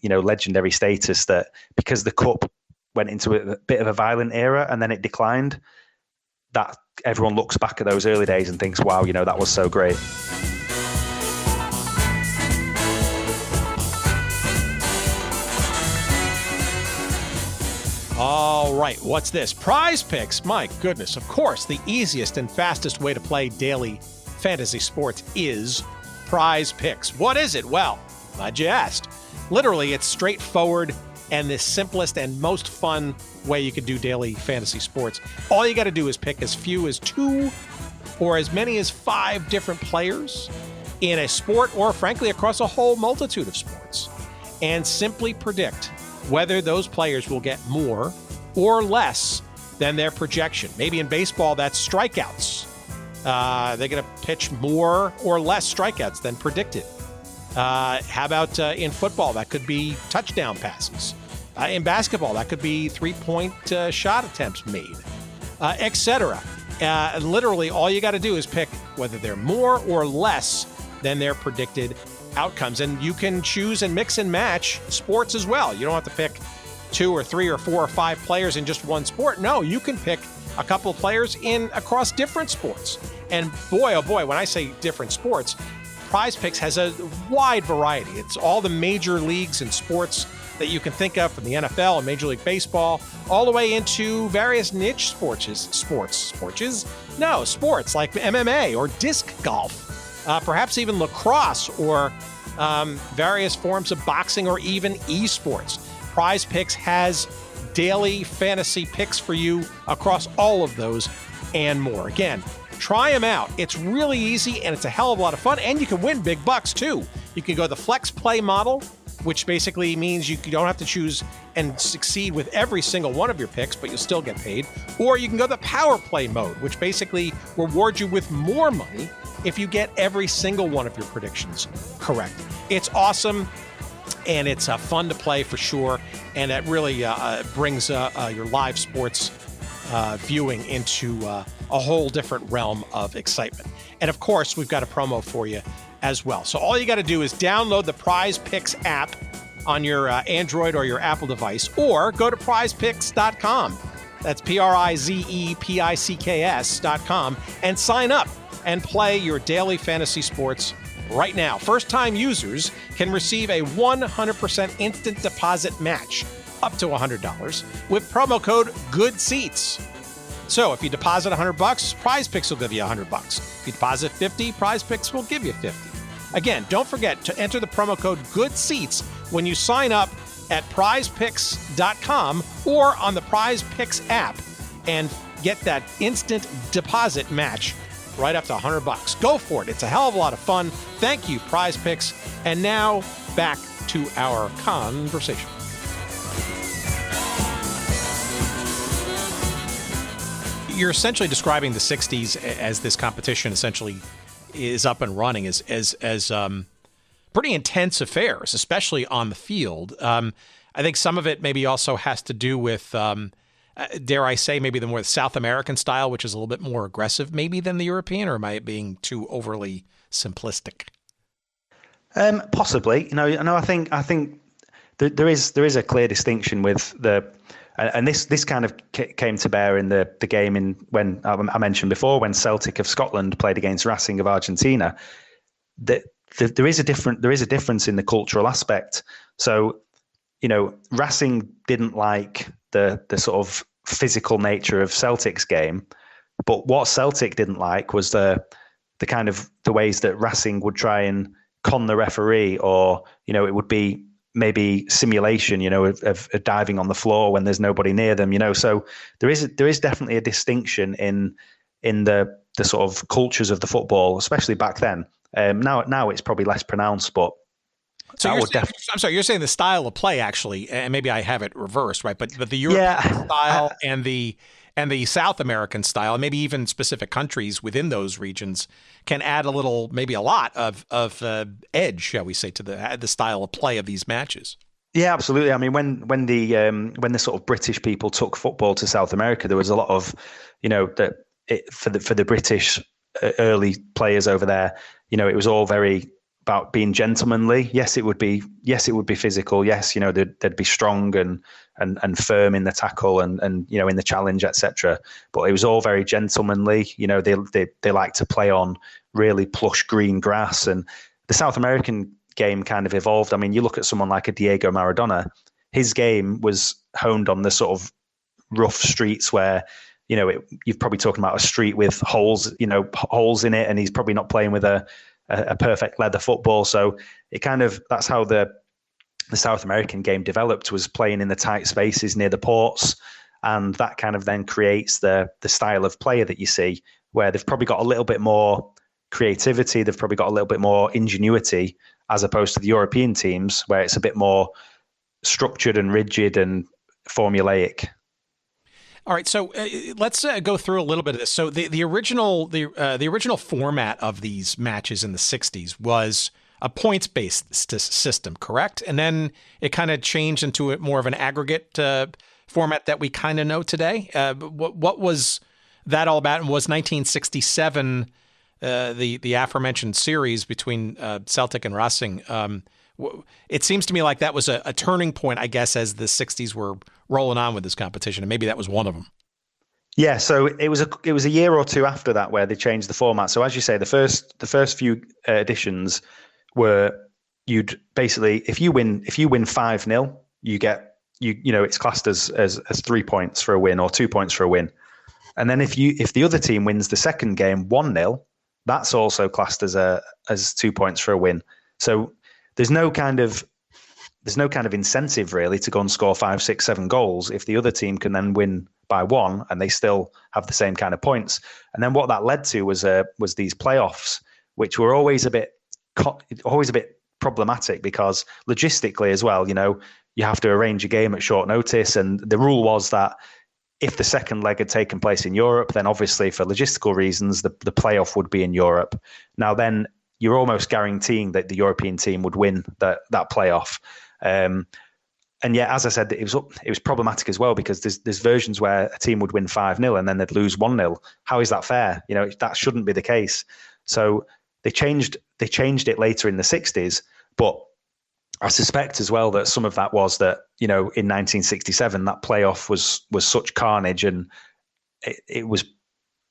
legendary status, that because the cup went into a bit of a violent era and then it declined, that everyone looks back at those early days and thinks, wow, that was so great.
All right, what's this? Prize Picks. My goodness, of course, the easiest and fastest way to play daily fantasy sports is Prize Picks. What is it? Well, glad you asked. Literally, it's straightforward and the simplest and most fun way you could do daily fantasy sports. All you got to do is pick as few as 2 or as many as 5 different players in a sport, or frankly, across a whole multitude of sports, and simply predict whether those players will get more or less than their projection. Maybe in baseball, that's strikeouts. They're going to pitch more or less strikeouts than predicted. How about in football? That could be touchdown passes. In basketball, that could be 3-point shot attempts made, etc. Literally, all you got to do is pick whether they're more or less than their predicted outcomes. And you can choose and mix and match sports as well. You don't have to pick 2 or 3 or 4 or 5 players in just one sport. No, you can pick a couple of players across different sports. And boy, oh boy, when I say different sports, Prize Picks has a wide variety. It's all the major leagues and sports that you can think of, from the NFL and Major League Baseball, all the way into various niche sports like MMA or disc golf, perhaps even lacrosse, or various forms of boxing, or even esports. Prize Picks has daily fantasy picks for you across all of those and more. Again, try them out. It's really easy and it's a hell of a lot of fun, and you can win big bucks too. You can go the flex play model, which basically means you don't have to choose and succeed with every single one of your picks, but you'll still get paid. Or you can go the power play mode, which basically rewards you with more money if you get every single one of your predictions correct. It's awesome, and it's fun to play for sure, and that really brings your live sports viewing into a whole different realm of excitement. And of course, we've got a promo for you as well. So all you got to do is download the Prize Picks app on your Android or your Apple device, or go to prizepicks.com. That's PRIZEPICKS.com, and sign up and play your daily fantasy sports right now. First-time users can receive a 100% instant deposit match up to $100 with promo code GOODSEATS. So if you deposit $100, Prize Picks will give you $100. If you deposit $50, Prize Picks will give you $50. Again, don't forget to enter the promo code GOODSEATS when you sign up at prizepicks.com or on the Prize Picks app and get that instant deposit match right up to $100. Go for it. It's a hell of a lot of fun. Thank you, Prize Picks. And now back to our conversation. You're essentially describing the 60s as this competition essentially is up and running as pretty intense affairs, especially on the field. I think some of it maybe also has to do with, dare I say, maybe the more South American style, which is a little bit more aggressive maybe than the European, or am I being too overly simplistic?
Possibly. I think there is a clear distinction with and this kind of came to bear in the game when I mentioned before, when Celtic of Scotland played against Racing of Argentina. There is a difference in the cultural aspect. So, Racing didn't like the sort of physical nature of Celtic's game, but what Celtic didn't like was the kind of the ways that Racing would try and con the referee, or it would be maybe simulation, of diving on the floor when there's nobody near them, So there is definitely a distinction in the sort of cultures of the football, especially back then. Now it's probably less pronounced, but
so I'm sorry, you're saying the style of play actually, and maybe I have it reversed, right? But the European style and the South American style, and maybe even specific countries within those regions, can add a little, maybe a lot of edge, shall we say, to the style of play of these matches.
Yeah, absolutely. I mean, when the sort of British people took football to South America, there was a lot of, for the British early players over there, it was all very about being gentlemanly. Yes, it would be physical. Yes, they'd be strong and firm in the tackle and in the challenge, etc. But it was all very gentlemanly. They like to play on really plush green grass, and the South American game kind of evolved. I mean, you look at someone like a Diego Maradona. His game was honed on the sort of rough streets where you're probably talking about a street with holes in it, and he's probably not playing with a perfect leather football. So that's how the South American game developed, was playing in the tight spaces near the ports, and that kind of then creates the style of player that you see, where they've probably got a little bit more creativity, they've probably got a little bit more ingenuity, as opposed to the European teams where it's a bit more structured and rigid and formulaic.
All right, so let's go through a little bit of this. So the original format of these matches in the 60s was a points-based system, correct? And then it kind of changed into more of an aggregate format that we kind of know today. What was that all about? And was 1967 the aforementioned series between Celtic and Racing? It seems to me like that was a turning point, I guess, as the 60s were rolling on with this competition, and maybe that was one of them.
Yeah, so it was a year or two after that where they changed the format. So as you say, the first few editions were, you'd basically, if you win 5-0, you get it's classed as 3 points for a win or 2 points for a win. And then if the other team wins the second game 1-0, that's also classed as 2 points for a win. So there's no kind of incentive really to go and score 5, 6, 7 goals if the other team can then win by 1 and they still have the same kind of points. And then what that led to was these playoffs, which were always a bit problematic, because logistically as well, you have to arrange a game at short notice, and the rule was that if the second leg had taken place in Europe, then obviously for logistical reasons the playoff would be in Europe. Now then, you're almost guaranteeing that the European team would win that playoff. And yet, as I said, it was problematic as well, because there's versions where a team would win 5-0 and then they'd lose 1-0. How is that fair? That shouldn't be the case. So they changed it later in the 60s, but I suspect as well that some of that was that, in 1967, that playoff was such carnage, and it was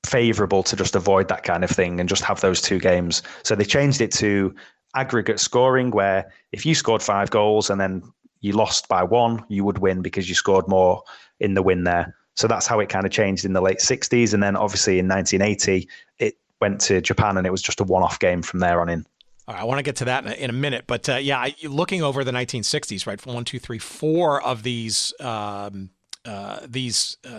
favourable to just avoid that kind of thing and just have those 2 games. So they changed it to aggregate scoring, where if you scored 5 goals and then you lost by 1, you would win because you scored more in the win there. So that's how it kind of changed in the late 60s. And then obviously in 1980, it went to Japan and it was just a one-off game from there on in.
All right, I want to get to that in a minute. But looking over the 1960s, right, 1, 2, 3, 4 of these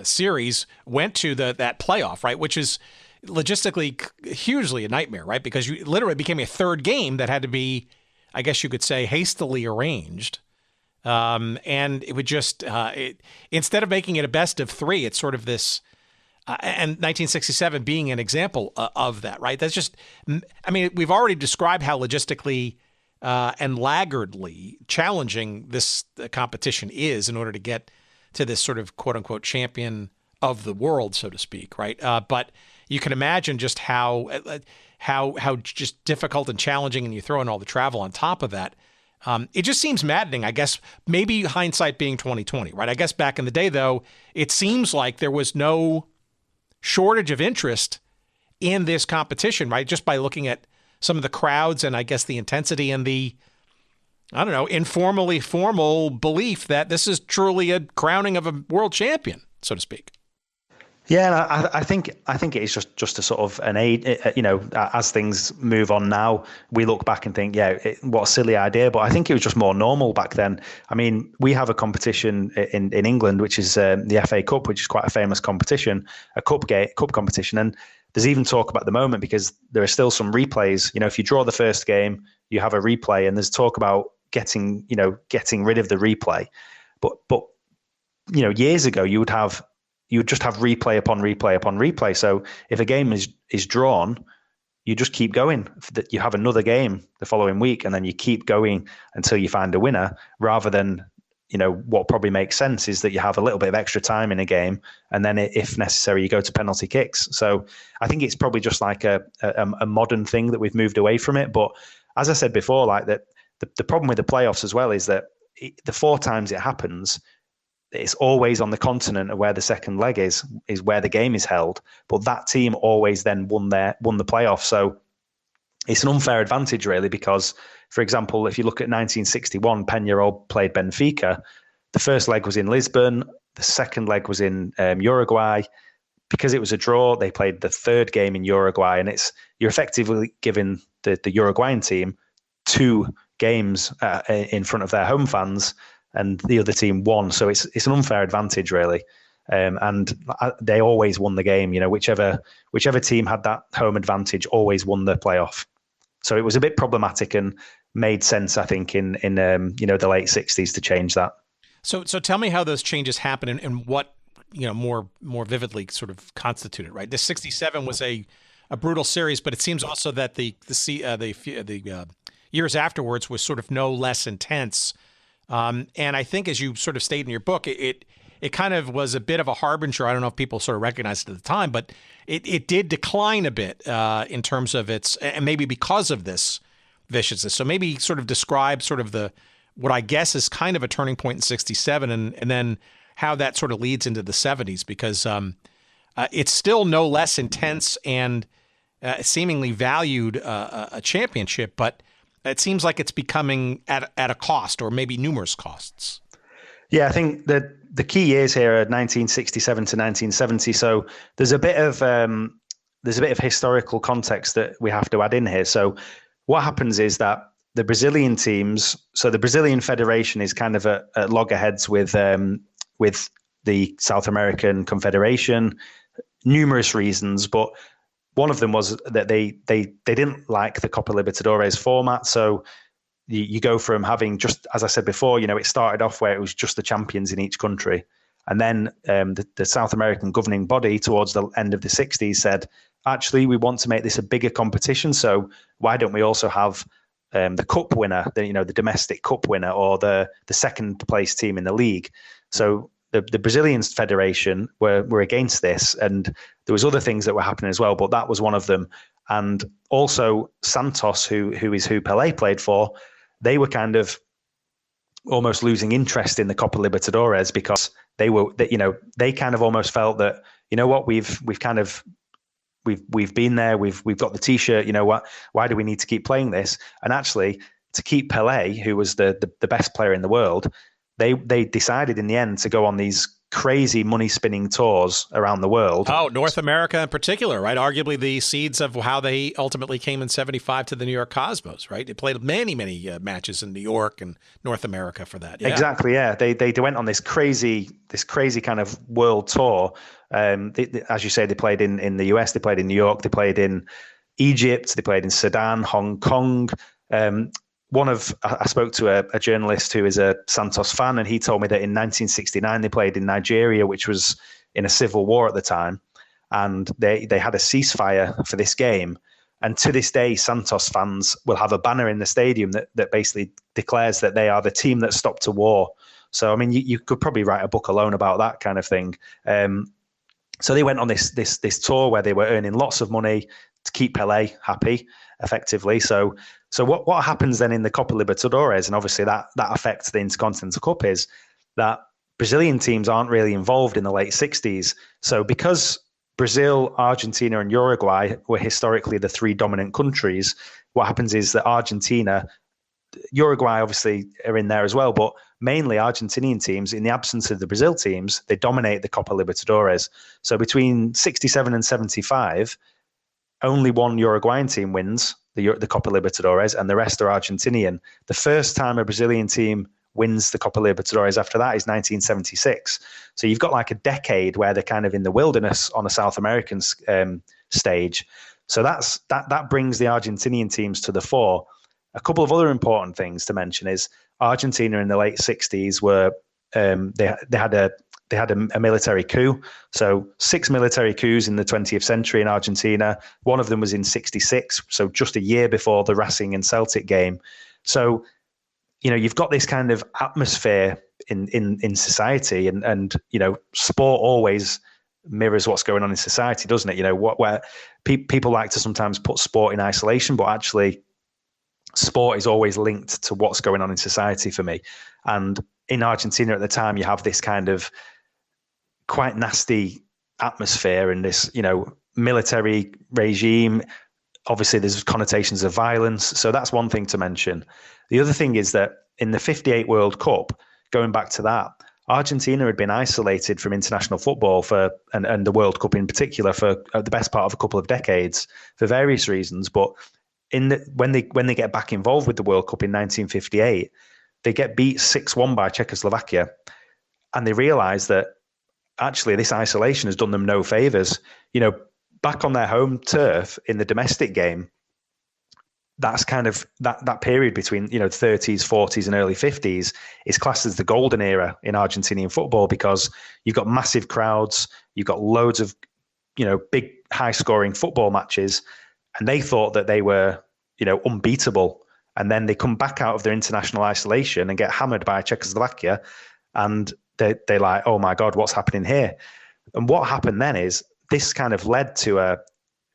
series went to that playoff, right, which is logistically hugely a nightmare, right, because you literally became a third game that had to be, I guess you could say, hastily arranged. And it would just, instead of making it a best of 3, it's sort of this, and 1967 being an example of that, right? That's just, I mean, we've already described how logistically and laggardly challenging this competition is in order to get to this sort of quote unquote champion of the world, so to speak, right? But you can imagine just how just difficult and challenging, and you throw in all the travel on top of that. It just seems maddening, I guess, maybe hindsight being 2020, right? I guess back in the day, though, it seems like there was no shortage of interest in this competition, right? Just by looking at some of the crowds and I guess the intensity and the, I don't know, informally formal belief that this is truly a crowning of a world champion, so to speak.
Yeah, I think it is just a sort of an aid, as things move on now, we look back and think, what a silly idea. But I think it was just more normal back then. I mean, we have a competition in England, which is the FA Cup, which is quite a famous competition, a cup competition. And there's even talk about the moment, because there are still some replays. You know, if you draw the first game, you have a replay, and there's talk about getting rid of the replay. But years ago, you would just have replay upon replay upon replay. So if a game is drawn, you just keep going. You have another game the following week, and then you keep going until you find a winner, rather than, what probably makes sense is that you have a little bit of extra time in a game, and then if necessary, you go to penalty kicks. So I think it's probably just like a modern thing that we've moved away from it. But as I said before, like that, the problem with the playoffs as well is that the 4 times it happens, it's always on the continent of where the second leg is where the game is held. But that team always then won the playoff. So it's an unfair advantage, really, because, for example, if you look at 1961, Peñarol played Benfica. The first leg was in Lisbon. The second leg was in Uruguay. Because it was a draw, they played the third game in Uruguay. And you're effectively giving the Uruguayan team 2 games in front of their home fans, and the other team won. So it's an unfair advantage, really. And they always won the game. Whichever team had that home advantage always won the playoff. So it was a bit problematic and made sense, I think, in the late 60s to change that.
So tell me how those changes happened and what more vividly sort of constituted, right? The 67 was a brutal series, but it seems also that the years afterwards was sort of no less intense. And I think, as you sort of stated in your book, it kind of was a bit of a harbinger. I don't know if people sort of recognized it at the time, but it did decline a bit in terms of its, and maybe because of this viciousness. So maybe sort of describe sort of what I guess is kind of a turning point in 67, and then how that sort of leads into the 70s, because it's still no less intense and seemingly valued a championship, but it seems like it's becoming at a cost, or maybe numerous costs.
Yeah, I think that the key years here are 1967 to 1970. So there's a bit of historical context that we have to add in here. So what happens is that the Brazilian teams, so the Brazilian Federation is kind of at loggerheads with the South American Confederation, numerous reasons, but one of them was that they didn't like the Copa Libertadores format. So you go from having, just as I said before, it started off where it was just the champions in each country. And then the South American governing body towards the end of the 60s said, actually, we want to make this a bigger competition. So why don't we also have the cup winner, the domestic cup winner, or the second place team in the league? So the Brazilian Federation were against this, and there was other things that were happening as well, but that was one of them. And also Santos, who Pelé played for, they were kind of almost losing interest in the Copa Libertadores, because they kind of almost felt that, we've kind of we've been there. We've got the T-shirt. You know what? Why do we need to keep playing this? And actually, to keep Pelé, who was the best player in the world, they decided in the end to go on these crazy money spinning tours around the world.
Oh, North America in particular, right? Arguably the seeds of how they ultimately came in '75 to the New York Cosmos, right? They played many matches in New York and North America for that. Yeah.
Exactly. Yeah, they went on this crazy kind of world tour. As you say, they played in the US, they played in New York, they played in Egypt, they played in Sudan, Hong Kong. I spoke to a journalist who is a Santos fan, and he told me that in 1969 they played in Nigeria, which was in a civil war at the time, and they had a ceasefire for this game. And to this day, Santos fans will have a banner in the stadium that basically declares that they are the team that stopped a war. So, I mean, you could probably write a book alone about that kind of thing. So they went on this tour where they were earning lots of money to keep Pelé happy, effectively. So what happens then in the Copa Libertadores, and obviously that affects the Intercontinental Cup, is that Brazilian teams aren't really involved in the late 60s. So because Brazil, Argentina, and Uruguay were historically the three dominant countries, what happens is that Uruguay obviously are in there as well, but mainly Argentinian teams, in the absence of the Brazil teams, they dominate the Copa Libertadores. So between 67 and 75, only one Uruguayan team wins the Copa Libertadores, and the rest are Argentinian. The first time a Brazilian team wins the Copa Libertadores after that is 1976. So you've got like a decade where they're kind of in the wilderness on a South American stage. So that brings the Argentinian teams to the fore. A couple of other important things to mention is Argentina in the late 60s were they had a military coup. So 6 military coups in the 20th century in Argentina. One of them was in 66, so just a year before the Racing and Celtic game. So, you know, you've got this kind of atmosphere in society, and you know, sport always mirrors what's going on in society, doesn't it? You know, where people like to sometimes put sport in isolation, but actually sport is always linked to what's going on in society for me. And in Argentina at the time, you have this kind of quite nasty atmosphere and this, you know, military regime. Obviously, there's connotations of violence. So that's one thing to mention. The other thing is that in the 58 World Cup, going back to that, Argentina had been isolated from international football and the World Cup in particular for the best part of a couple of decades for various reasons. But when they get back involved with the World Cup in 1958, they get beat 6-1 by Czechoslovakia, and they realise that actually this isolation has done them no favours. You know, back on their home turf in the domestic game, that's kind of that period between, you know, 30s, 40s and early 50s is classed as the golden era in Argentinian football, because you've got massive crowds, you've got loads of, you know, big high scoring football matches, and they thought that they were, you know, unbeatable. And then they come back out of their international isolation and get hammered by Czechoslovakia, and they're like, oh my God, what's happening here? And what happened then is this kind of led to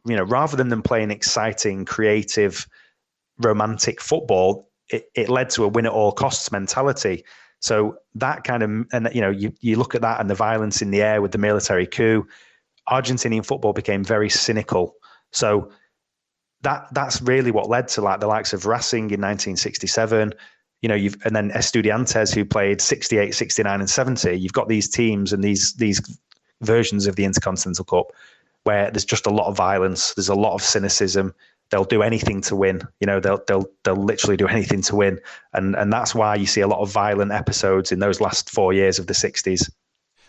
rather than them playing exciting, creative, romantic football, it led to a win at all costs mentality. So that kind of, and you know, you look at that and the violence in the air with the military coup, Argentinian football became very cynical. So that's really what led to like the likes of Racing in 1967. You know, and then Estudiantes, who played 68, 69 and 70. You've got these teams and these versions of the Intercontinental Cup where there's just a lot of violence. There's a lot of cynicism. They'll do anything to win. You know, they'll literally do anything to win. And that's why you see a lot of violent episodes in those last 4 years of the 60s.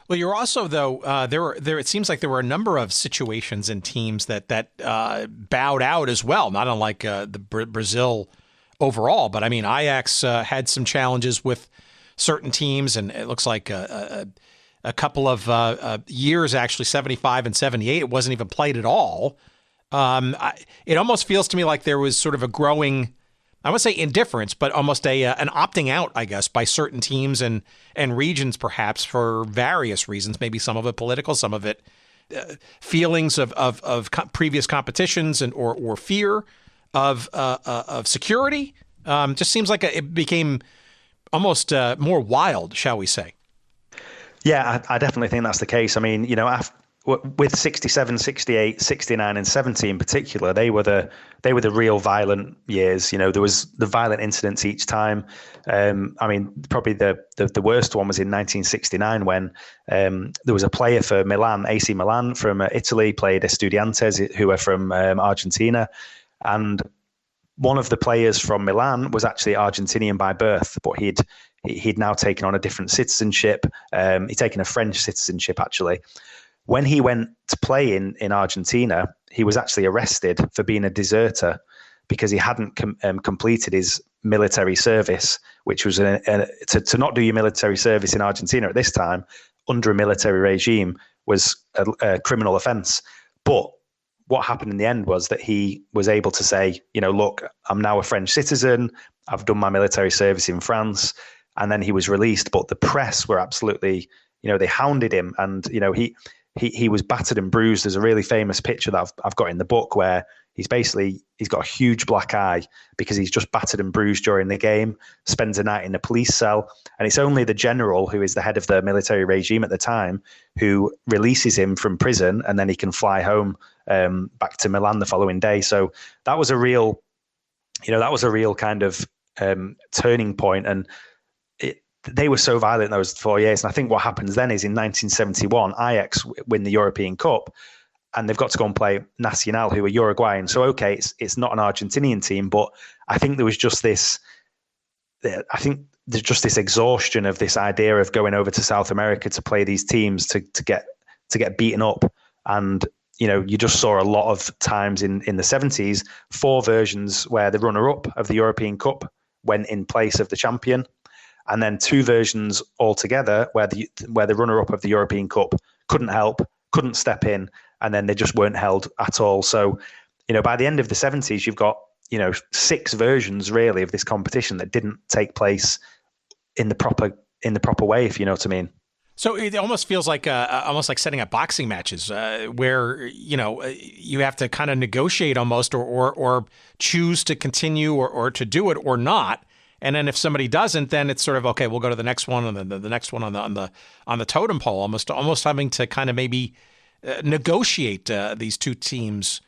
Well, you're also, though, there. It seems like there were a number of situations in teams that bowed out as well, not unlike the Brazil overall. But I mean, Ajax had some challenges with certain teams, and it looks like a couple of years, actually, 75 and 78, it wasn't even played at all. It almost feels to me like there was sort of a growing, I wouldn't say indifference, but almost an opting out, I guess, by certain teams and regions, perhaps for various reasons. Maybe some of it political, some of it feelings of previous competitions or fear of security. Just seems like it became almost more wild, shall we say?
Yeah, I definitely think that's the case. I mean, you know, with 67, 68, 69 and 70 in particular, they were the real violent years. There was the violent incidents each time. Probably the worst one was in 1969 when there was a player for Milan, AC Milan from Italy, played Estudiantes, who are from Argentina. And one of the players from Milan was actually Argentinian by birth, but he'd now taken on a different citizenship. He'd taken a French citizenship, actually. When he went to play in Argentina, he was actually arrested for being a deserter because he hadn't completed his military service, which was to not do your military service in Argentina at this time under a military regime was a criminal offence. But what happened in the end was that he was able to say, look, I'm now a French citizen. I've done my military service in France. And then he was released. But the press were absolutely, they hounded him. And, he was battered and bruised. There's a really famous picture that I've got in the book where he's got a huge black eye because he's just battered and bruised during the game, spends a night in a police cell. And it's only the general, who is the head of the military regime at the time, who releases him from prison, and then he can fly home back to Milan the following day. So that was a real kind of turning point. And they were so violent those 4 years. And I think what happens then is in 1971, Ajax win the European Cup, and they've got to go and play Nacional, who are Uruguayan. So, okay, it's not an Argentinian team, but I think there was just this, there's just this exhaustion of this idea of going over to South America to play these teams to get beaten up. And, you just saw a lot of times in the 70s, 4 versions where the runner-up of the European Cup went in place of the champion. And then 2 versions altogether where the runner-up of the European Cup couldn't step in, and then they just weren't held at all. So, by the end of the 70s, you've got, 6 versions really of this competition that didn't take place in the proper way, if you know what I mean.
So it almost feels like almost like setting up boxing matches where, you have to kind of negotiate almost or choose to continue or to do it or not. And then if somebody doesn't, then it's sort of, okay, we'll go to the next one and then the next one on the totem pole, almost having to kind of maybe negotiate these 2 teams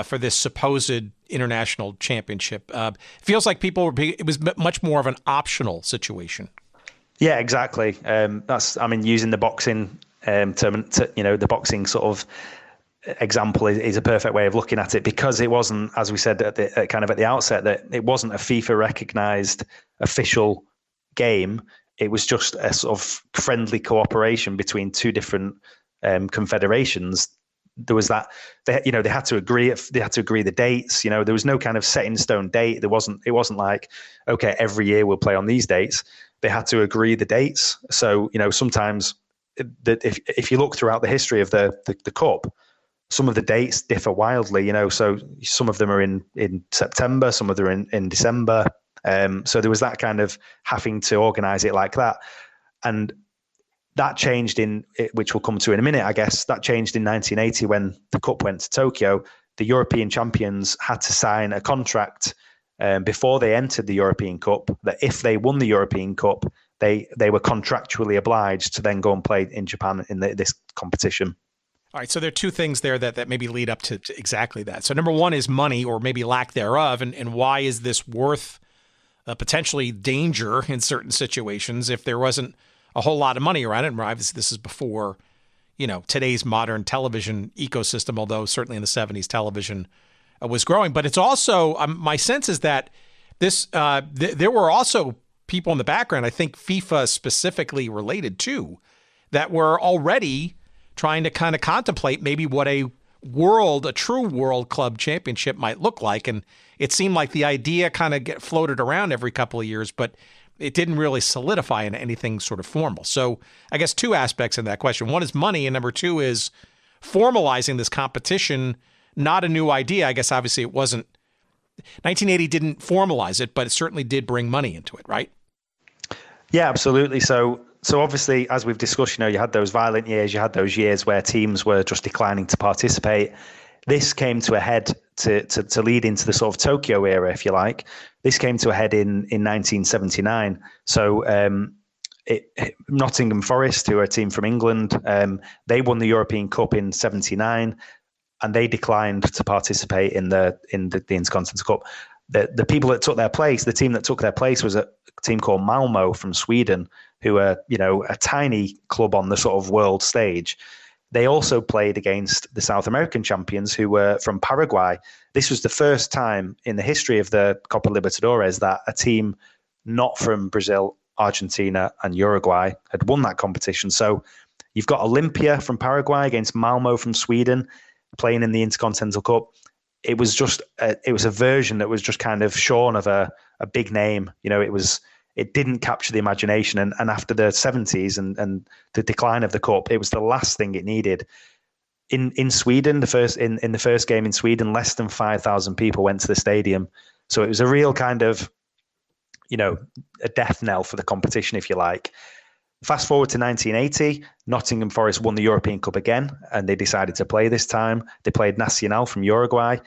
for this supposed international championship. Feels like it was much more of an optional situation.
Yeah, exactly. Using the boxing term, the boxing sort of example is a perfect way of looking at it, because it wasn't, as we said at the outset, that it wasn't a FIFA recognized official game. It was just a sort of friendly cooperation between 2 different confederations. There was that they had to agree the dates. There was no kind of set in stone date. It wasn't like, okay, every year we'll play on these dates. They had to agree the dates. So sometimes if you look throughout the history of the cup, some of the dates differ wildly, so some of them are in September, some of them are in December. So there was that kind of having to organize it like that. And that changed which we'll come to in a minute, I guess, that changed in 1980 when the Cup went to Tokyo. The European champions had to sign a contract before they entered the European Cup that if they won the European Cup, they were contractually obliged to then go and play in Japan in this competition.
All right, so there are 2 things there that maybe lead up to exactly that. So number one is money, or maybe lack thereof, and why is this worth potentially danger in certain situations if there wasn't a whole lot of money around it? And obviously this is before, today's modern television ecosystem, although certainly in the 70s television was growing. But it's also, my sense is that this there were also people in the background, I think FIFA specifically related to, that were already trying to kind of contemplate maybe what a true world club championship might look like. And it seemed like the idea kind of get floated around every couple of years, but it didn't really solidify into anything sort of formal. So I guess 2 aspects in that question. One is money, and number 2 is formalizing this competition. Not a new idea. I guess obviously it wasn't, 1980 didn't formalize it, but it certainly did bring money into it, right?
Yeah, absolutely. So obviously, as we've discussed, you had those violent years, you had those years where teams were just declining to participate. This came to a head to lead into the sort of Tokyo era, if you like. This came to a head in 1979. So Nottingham Forest, who are a team from England, they won the European Cup in '79, and they declined to participate in the Intercontinental Cup. The people that took their place, the team that took their place, was a team called Malmo from Sweden, who are a tiny club on the sort of world stage. They also played against the South American champions, who were from Paraguay. This was the first time in the history of the Copa Libertadores that a team not from Brazil, Argentina, and Uruguay had won that competition. So you've got Olympia from Paraguay against Malmo from Sweden playing in the Intercontinental Cup. It was a version that was just kind of shorn of a big name. It didn't capture the imagination. And after the 70s and the decline of the cup, it was the last thing it needed. In Sweden, in the first game in Sweden, less than 5,000 people went to the stadium. So it was a real kind of, a death knell for the competition, if you like. Fast forward to 1980, Nottingham Forest won the European Cup again, and they decided to play this time. They played Nacional from Uruguay.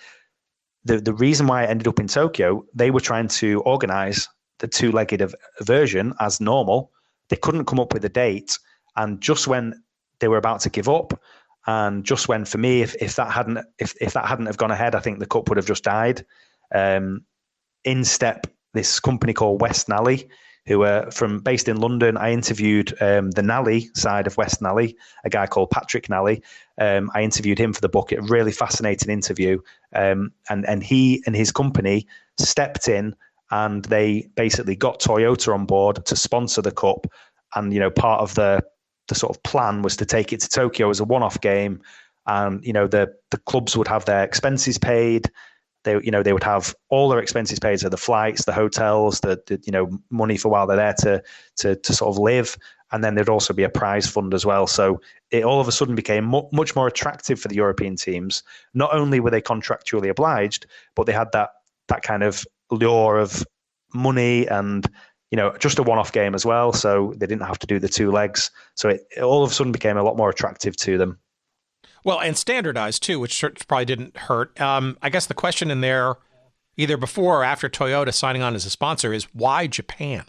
The reason why it ended up in Tokyo, they were trying to organise the two-legged version as normal. They couldn't come up with a date, and just when they were about to give up, and just when, for me, if that hadn't have gone ahead, I think the cup would have just died. In step this company called West Nally, who are based in London. I interviewed the Nally side of West Nally, a guy called Patrick Nally. I interviewed him for the book. A really fascinating interview. And he and his company stepped in, and they basically got Toyota on board to sponsor the cup. And, part of the sort of plan was to take it to Tokyo as a one-off game. And, the clubs would have their expenses paid. They would have all their expenses paid, so the flights, the hotels, the money for while they're there to sort of live, and then there'd also be a prize fund as well. So it all of a sudden became much more attractive for the European teams. Not only were they contractually obliged, but they had that kind of lure of money and just a one-off game as well. So they didn't have to do the two legs. So it all of a sudden became a lot more attractive to them.
Well, and standardized too, which probably didn't hurt. I guess the question in there, either before or after Toyota signing on as a sponsor, is why Japan?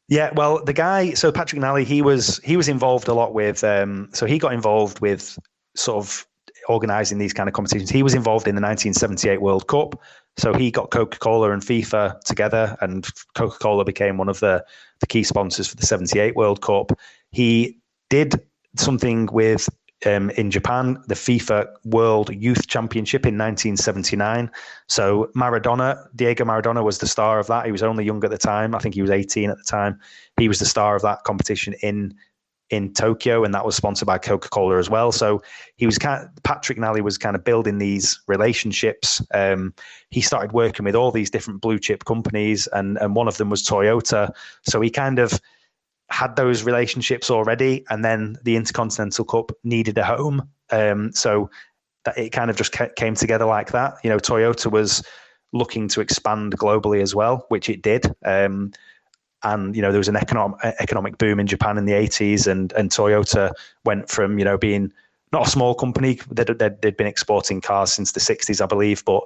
Yeah, well, the guy, so Patrick Nally, he was involved a lot with, so he got involved with sort of organising these kind of competitions. He was involved in the 1978 World Cup. So he got Coca-Cola and FIFA together, and Coca-Cola became one of the key sponsors for the 78 World Cup. He did something with, in Japan, the FIFA World Youth Championship in 1979. So Diego Maradona was the star of that. He was only young at the time. I think he was 18 at the time. He was the star of that competition in Tokyo, and that was sponsored by Coca-Cola as well. So Patrick Nally was kind of building these relationships. He started working with all these different blue chip companies, and one of them was Toyota. So he kind of had those relationships already, and then the Intercontinental Cup needed a home. So that it kind of just came together like that. Toyota was looking to expand globally as well, which it did. And there was an economic boom in Japan in the 80s, and Toyota went from being not a small company. They'd been exporting cars since the 60s, I believe, but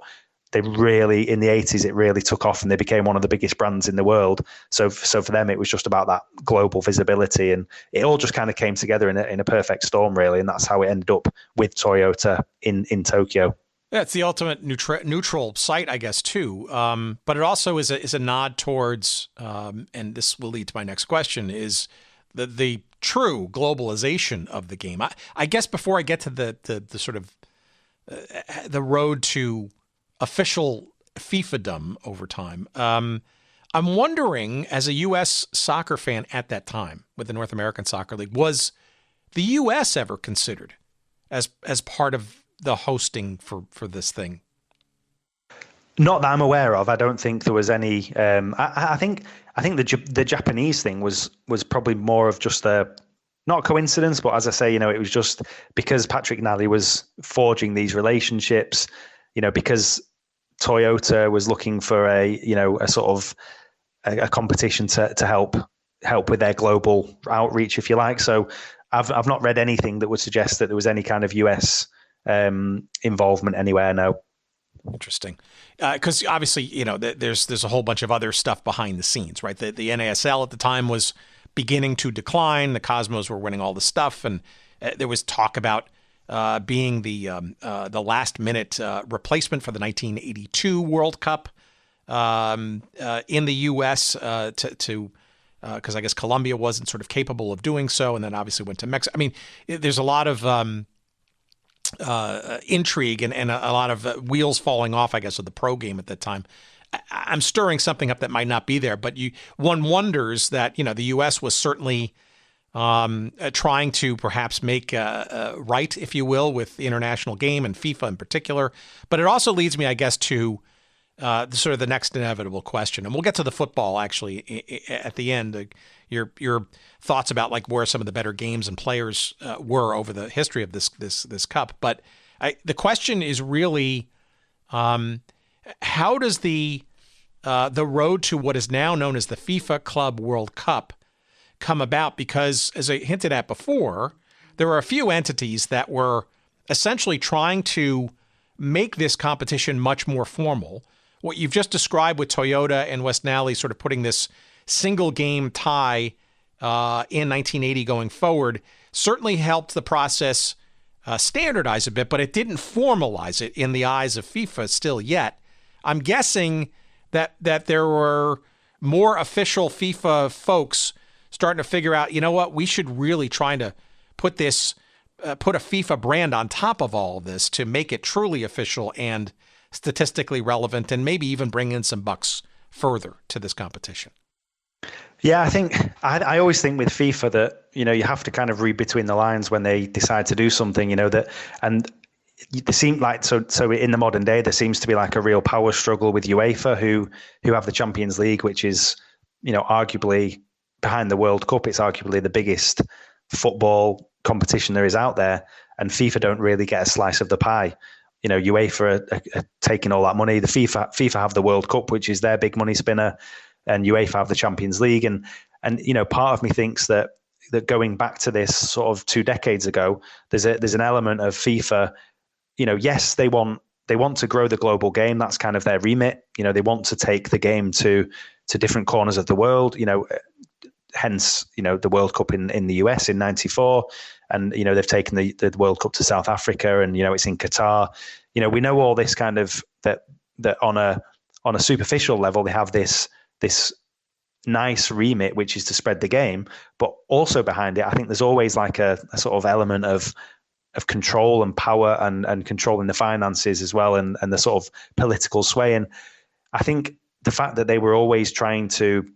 they really, in the 80s, it really took off, and they became one of the biggest brands in the world. So for them, it was just about that global visibility, and it all just kind of came together in a perfect storm, really. And that's how it ended up with Toyota in Tokyo.
Yeah, it's the ultimate neutral site, I guess, too. But it also is a nod towards, and this will lead to my next question, is the true globalization of the game. I guess before I get to the sort of the road to official FIFA-dom over time, I'm wondering, as a U.S. soccer fan at that time with the North American Soccer League, was the U.S. ever considered as part of the hosting for this thing?
Not that I'm aware of. I don't think there was any. I think the Japanese thing was probably more of just not a coincidence, but as I say, it was just because Patrick Nally was forging these relationships. Because Toyota was looking for a sort of a competition to help with their global outreach, if you like. So I've not read anything that would suggest that there was any kind of US involvement anywhere. No.
Interesting. Because obviously, there's a whole bunch of other stuff behind the scenes, right? The NASL at the time was beginning to decline. The Cosmos were winning all the stuff, and there was talk about being the last minute replacement for the 1982 World Cup in the U.S. Because I guess Colombia wasn't sort of capable of doing so, and then obviously went to Mexico. I mean, there's a lot of intrigue and a lot of wheels falling off, I guess, of the pro game at that time. I'm stirring something up that might not be there, but one wonders that, the U.S. was certainly trying to perhaps make right, if you will, with the international game and FIFA in particular. But it also leads me, I guess, to the next inevitable question, and we'll get to the football actually at the end. Your thoughts about like where some of the better games and players were over the history of this cup. But the question is really, how does the road to what is now known as the FIFA Club World Cup come about? Because as I hinted at before, there were a few entities that were essentially trying to make this competition much more formal. What you've just described with Toyota and Westnally sort of putting this single game tie in 1980 going forward certainly helped the process standardize a bit, but it didn't formalize it in the eyes of FIFA still yet. I'm guessing that there were more official FIFA folks starting to figure out, what, we should really try to put a FIFA brand on top of all of this to make it truly official and statistically relevant, and maybe even bring in some bucks further to this competition.
Yeah, I think I always think with FIFA that, you have to kind of read between the lines when they decide to do something, that, and they seem like, so in the modern day, there seems to be like a real power struggle with UEFA who have the Champions League, which is, arguably behind the World Cup, it's arguably the biggest football competition there is out there. And FIFA don't really get a slice of the pie. UEFA are taking all that money. The FIFA have the World Cup, which is their big money spinner, and UEFA have the Champions League. And part of me thinks that going back to this sort of 2 decades ago, there's an element of FIFA. Yes, they want to grow the global game. That's kind of their remit. They want to take the game to different corners of the world. Hence, the World Cup in the US in '94. And, they've taken the World Cup to South Africa, and, it's in Qatar. We know all this kind of that on a superficial level, they have this nice remit, which is to spread the game. But also behind it, I think there's always like a sort of element of control and power and controlling the finances as well, and the sort of political sway. And I think the fact that they were always trying to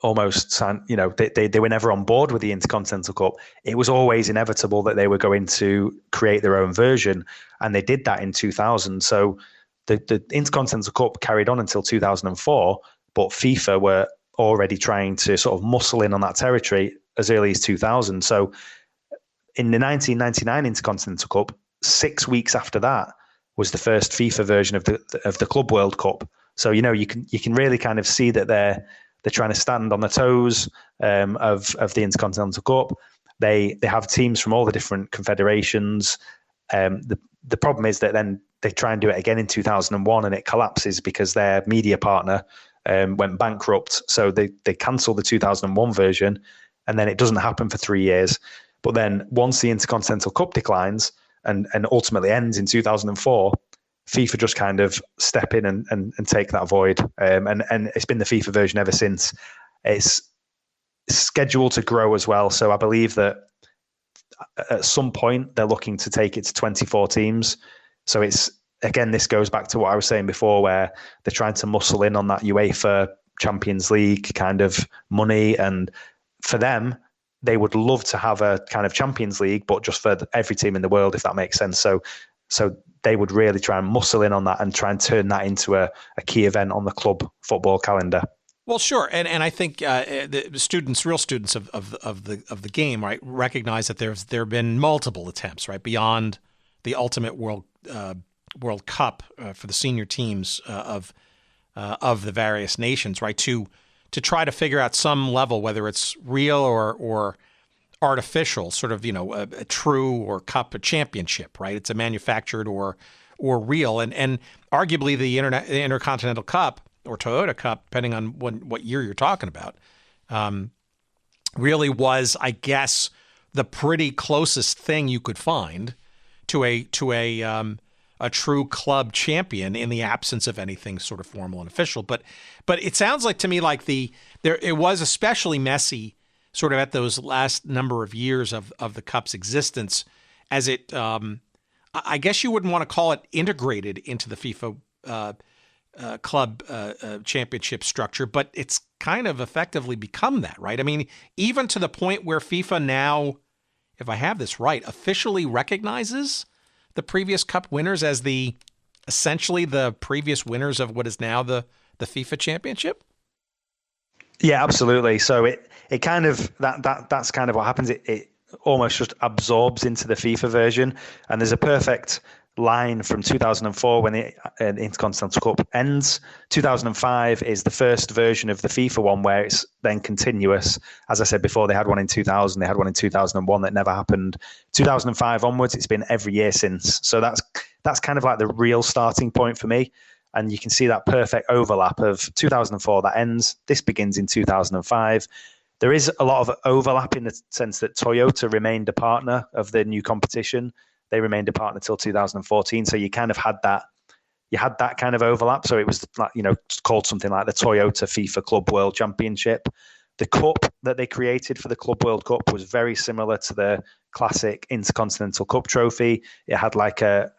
almost, they were never on board with the Intercontinental Cup. It was always inevitable that they were going to create their own version, and they did that in 2000. So the Intercontinental Cup carried on until 2004, but FIFA were already trying to sort of muscle in on that territory as early as 2000. So in the 1999 Intercontinental Cup, 6 weeks after that was the first FIFA version of the Club World Cup. So you can really kind of see that they're trying to stand on the toes of the Intercontinental Cup. They have teams from all the different confederations. The problem is that then they try and do it again in 2001, and it collapses because their media partner went bankrupt. So they cancel the 2001 version, and then it doesn't happen for 3 years. But then once the Intercontinental Cup declines and ultimately ends in 2004, FIFA just kind of step in and take that void. And it's been the FIFA version ever since. It's scheduled to grow as well. So I believe that at some point they're looking to take it to 24 teams. So it's, again, this goes back to what I was saying before, where they're trying to muscle in on that UEFA Champions League kind of money. And for them, they would love to have a kind of Champions League, but just for every team in the world, if that makes sense. So they would really try and muscle in on that and try and turn that into a key event on the club football calendar.
Well, sure, and I think the students, real students of the game, right, recognize that there have been multiple attempts, right, beyond the ultimate World Cup for the senior teams of the various nations, right, to try to figure out some level, whether it's real or artificial, sort of, a true or cup, a championship, right? It's a manufactured or or real. And arguably the Intercontinental Cup or Toyota Cup, depending on what year you're talking about, really was, I guess, the pretty closest thing you could find to a true club champion in the absence of anything sort of formal and official. But it sounds like to me like it was especially messy sort of at those last number of years of the Cup's existence, as it I guess you wouldn't want to call it integrated into the FIFA club championship structure, but it's kind of effectively become that, right? I mean, even to the point where FIFA now, if I have this right, officially recognizes the previous Cup winners as essentially the previous winners of what is now the FIFA Championship.
Yeah, absolutely. So it kind of that's kind of what happens. It almost just absorbs into the FIFA version, and there's a perfect line from 2004 when the Intercontinental Cup ends. 2005 is the first version of the FIFA one where it's then continuous. As I said before, they had one in 2000, they had one in 2001 that never happened. 2005 onwards, it's been every year since. So that's kind of like the real starting point for me. And you can see that perfect overlap of 2004 that ends. This begins in 2005. There is a lot of overlap in the sense that Toyota remained a partner of the new competition. They remained a partner till 2014. So you kind of had that. You had that kind of overlap. So it was like, called something like the Toyota FIFA Club World Championship. The cup that they created for the Club World Cup was very similar to the classic Intercontinental Cup trophy. It had like a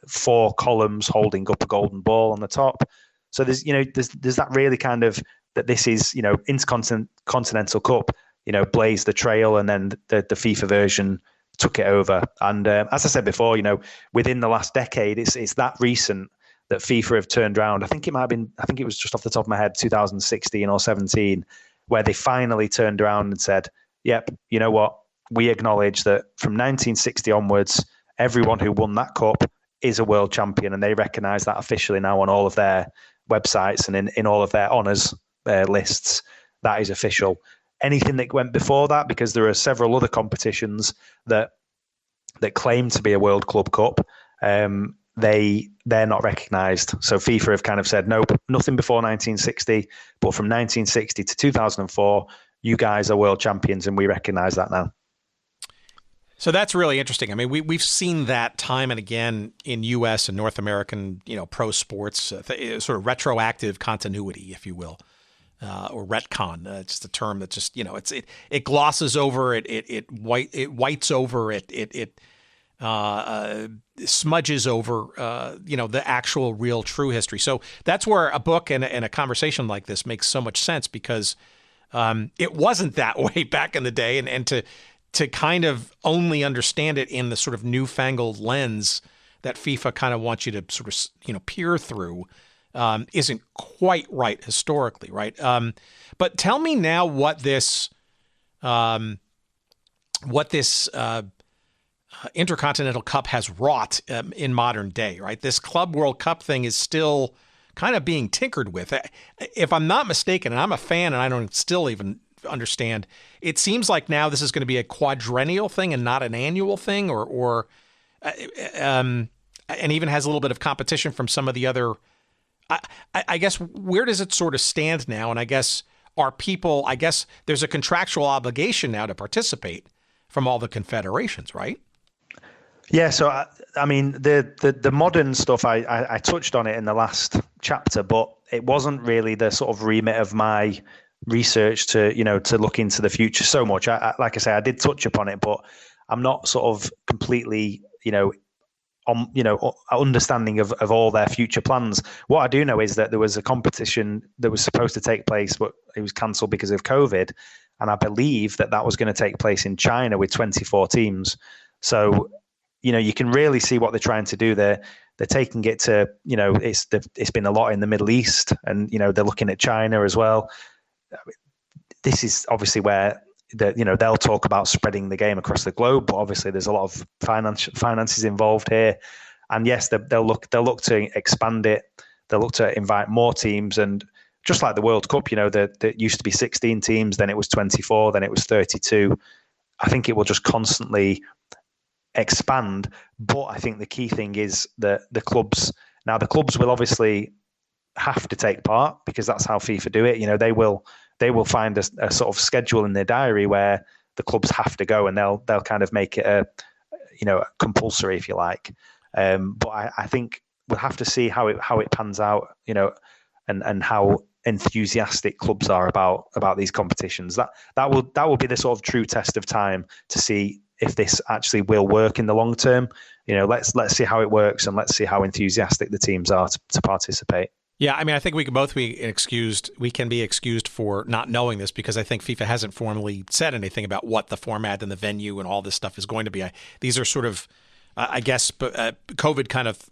4 columns holding up a golden ball on the top. So there's that really kind of that this is, Intercontinental Cup, blazed the trail, and then the FIFA version took it over. And as I said before, within the last decade, it's that recent that FIFA have turned around. I think it was just off the top of my head, 2016 or 17, where they finally turned around and said, yep, you know what? We acknowledge that from 1960 onwards, everyone who won that cup is a world champion, and they recognize that officially now on all of their websites and in all of their honors lists. That is official. Anything that went before that, because there are several other competitions that claim to be a World Club Cup, they're not recognised. So FIFA have kind of said, nope, nothing before 1960, but from 1960 to 2004, you guys are world champions, and we recognise that now.
So that's really interesting. I mean, we've seen that time and again in U.S. and North American, pro sports, sort of retroactive continuity, if you will. Or retcon, just a term that just it glosses over it whites over it smudges over the actual real true history. So that's where a book and a conversation like this makes so much sense, because it wasn't that way back in the day, and to kind of only understand it in the sort of newfangled lens that FIFA kind of wants you to sort of peer through. Isn't quite right historically, right? But tell me now what this Intercontinental Cup has wrought in modern day, right? This Club World Cup thing is still kind of being tinkered with. If I'm not mistaken, and I'm a fan, and I don't still even understand, it seems like now this is going to be a quadrennial thing and not an annual thing, and even has a little bit of competition from some of the other. I guess, where does it sort of stand now? And I guess there's a contractual obligation now to participate from all the confederations, right?
Yeah. So, I mean, the modern stuff, I touched on it in the last chapter, but it wasn't really the sort of remit of my research to look into the future so much. Like I say, I did touch upon it, but I'm not sort of completely, understanding of all their future plans. What I do know is that there was a competition that was supposed to take place, but it was cancelled because of COVID. And I believe that was going to take place in China with 24 teams. So, you can really see what they're trying to do there. They're taking it to, it's been a lot in the Middle East, and, they're looking at China as well. This is obviously where they'll talk about spreading the game across the globe, but obviously there's a lot of finances involved here. And yes, they'll look to expand it. They'll look to invite more teams, and just like the World Cup, there used to be 16 teams, then it was 24, then it was 32. I think it will just constantly expand. But I think the key thing is that the clubs will obviously have to take part, because that's how FIFA do it. They will find a sort of schedule in their diary where the clubs have to go, and they'll kind of make it a compulsory, if you like. But I think we'll have to see how it pans out, and how enthusiastic clubs are about these competitions. That will be the sort of true test of time to see if this actually will work in the long term. Let's see how it works, and let's see how enthusiastic the teams are to participate.
Yeah, I mean, I think we can both be excused. We can be excused for not knowing this, because I think FIFA hasn't formally said anything about what the format and the venue and all this stuff is going to be. These are sort of, I guess, COVID kind of,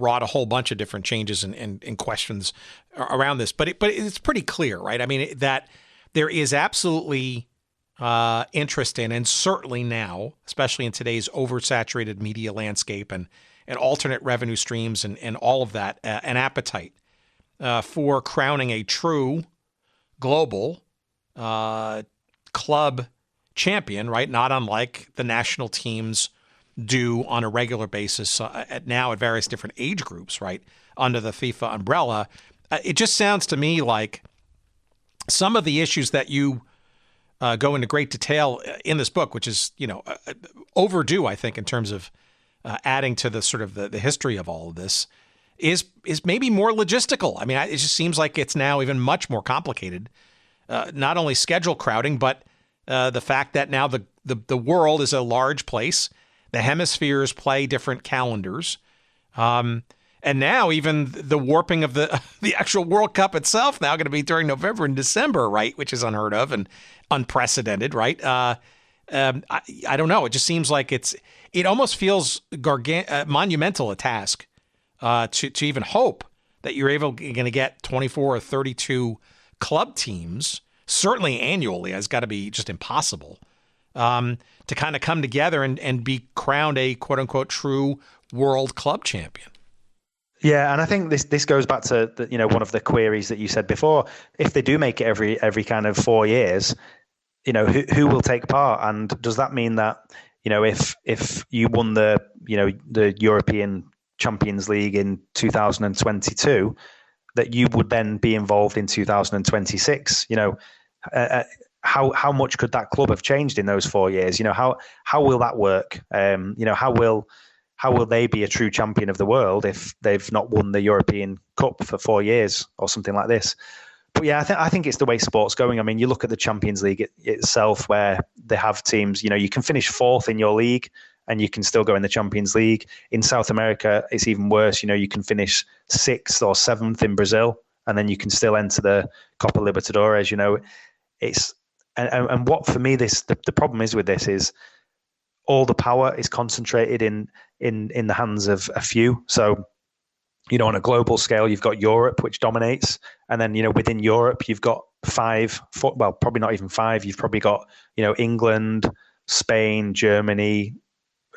wrought a whole bunch of different changes and questions around this. But it's pretty clear, right? I mean, that there is absolutely interest in, and certainly now, especially in today's oversaturated media landscape and alternate revenue streams and all of that, an appetite for crowning a true global club champion, right? Not unlike the national teams do on a regular basis now at various different age groups, right? Under the FIFA umbrella. It just sounds to me like some of the issues that you go into great detail in this book, which is, overdue, I think, in terms of adding to the sort of the history of all of this, is maybe more logistical. I mean, it just seems like it's now even much more complicated. Not only schedule crowding, but the fact that now the world is a large place. The hemispheres play different calendars. And now even the warping of the actual World Cup itself now going to be during November and December, right? Which is unheard of and unprecedented, right? I don't know. It just seems like it almost feels monumental a task to even hope that you're going to get 24 or 32 club teams, certainly annually. It's got to be just impossible to kind of come together and be crowned a quote unquote true world club champion.
Yeah, and I think this goes back to one of the queries that you said before. If they do make it every kind of 4 years, who will take part, and does that mean that if you won the European Champions League in 2022, that you would then be involved in 2026? How much could that club have changed in those 4 years? How will that work? How will they be a true champion of the world if they've not won the European Cup for 4 years or something like this? But yeah, I think it's the way sport's going. I mean, you look at the Champions League itself, where they have teams, you can finish fourth in your league and you can still go in the Champions League. In South America, it's even worse. You can finish sixth or seventh in Brazil, and then you can still enter the Copa Libertadores. And what for me, the problem is with this is all the power is concentrated in the hands of a few. So, on a global scale, you've got Europe, which dominates. And then, within Europe, you've got probably not even five. You've probably got, England, Spain, Germany,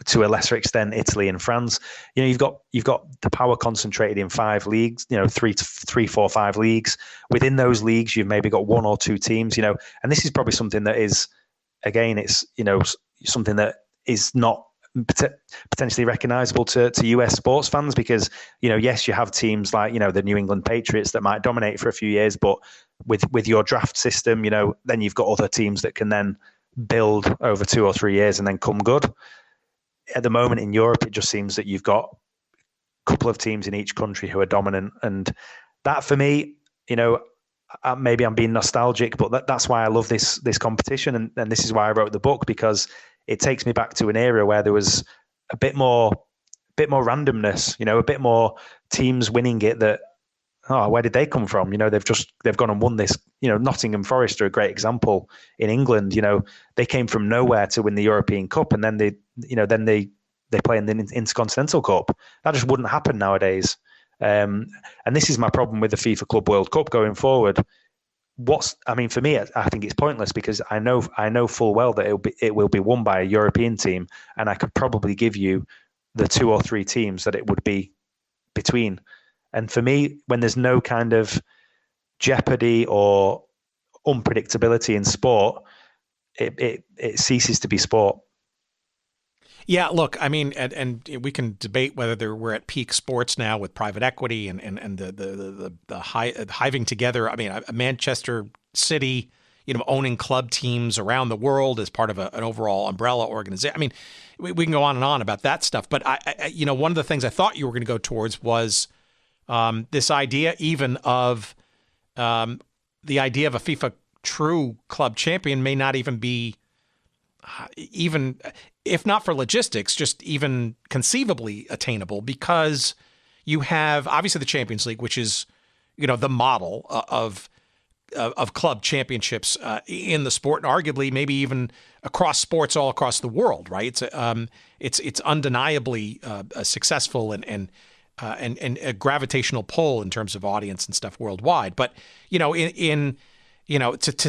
to a lesser extent, Italy and France. You've got the power concentrated in 5 leagues, 3, 4, 5 leagues. Within those leagues, you've maybe got 1 or 2 teams, and this is probably something that is, again, it's, something that is not potentially recognizable to US sports fans, because yes, you have teams like the New England Patriots that might dominate for a few years, but with your draft system, then you've got other teams that can then build over 2 or 3 years and then come good. At the moment in Europe, it just seems that you've got a couple of teams in each country who are dominant, and that for me, maybe I'm being nostalgic, but that's why I love this competition, and this is why I wrote the book, because it takes me back to an era where there was a bit more randomness, a bit more teams winning it that, where did they come from? They've gone and won this. Nottingham Forest are a great example in England. They came from nowhere to win the European Cup, and then they play in the Intercontinental Cup. That just wouldn't happen nowadays. And this is my problem with the FIFA Club World Cup going forward. For me, I think it's pointless, because I know full well that it will be won by a European team, and I could probably give you the 2 or 3 teams that it would be between. And for me, when there's no kind of jeopardy or unpredictability in sport, it ceases to be sport.
Yeah, look, I mean, and we can debate whether we're at peak sports now with private equity and the hiving together. I mean, Manchester City, owning club teams around the world as part of an overall umbrella organization. I mean, we can go on and on about that stuff. But I one of the things I thought you were going to go towards was this idea even of the idea of a FIFA true club champion may not even be even, if not for logistics, just even conceivably attainable, because you have obviously the Champions League, which is, the model of club championships in the sport, and arguably maybe even across sports all across the world, right? It's undeniably successful and a gravitational pull in terms of audience and stuff worldwide. But to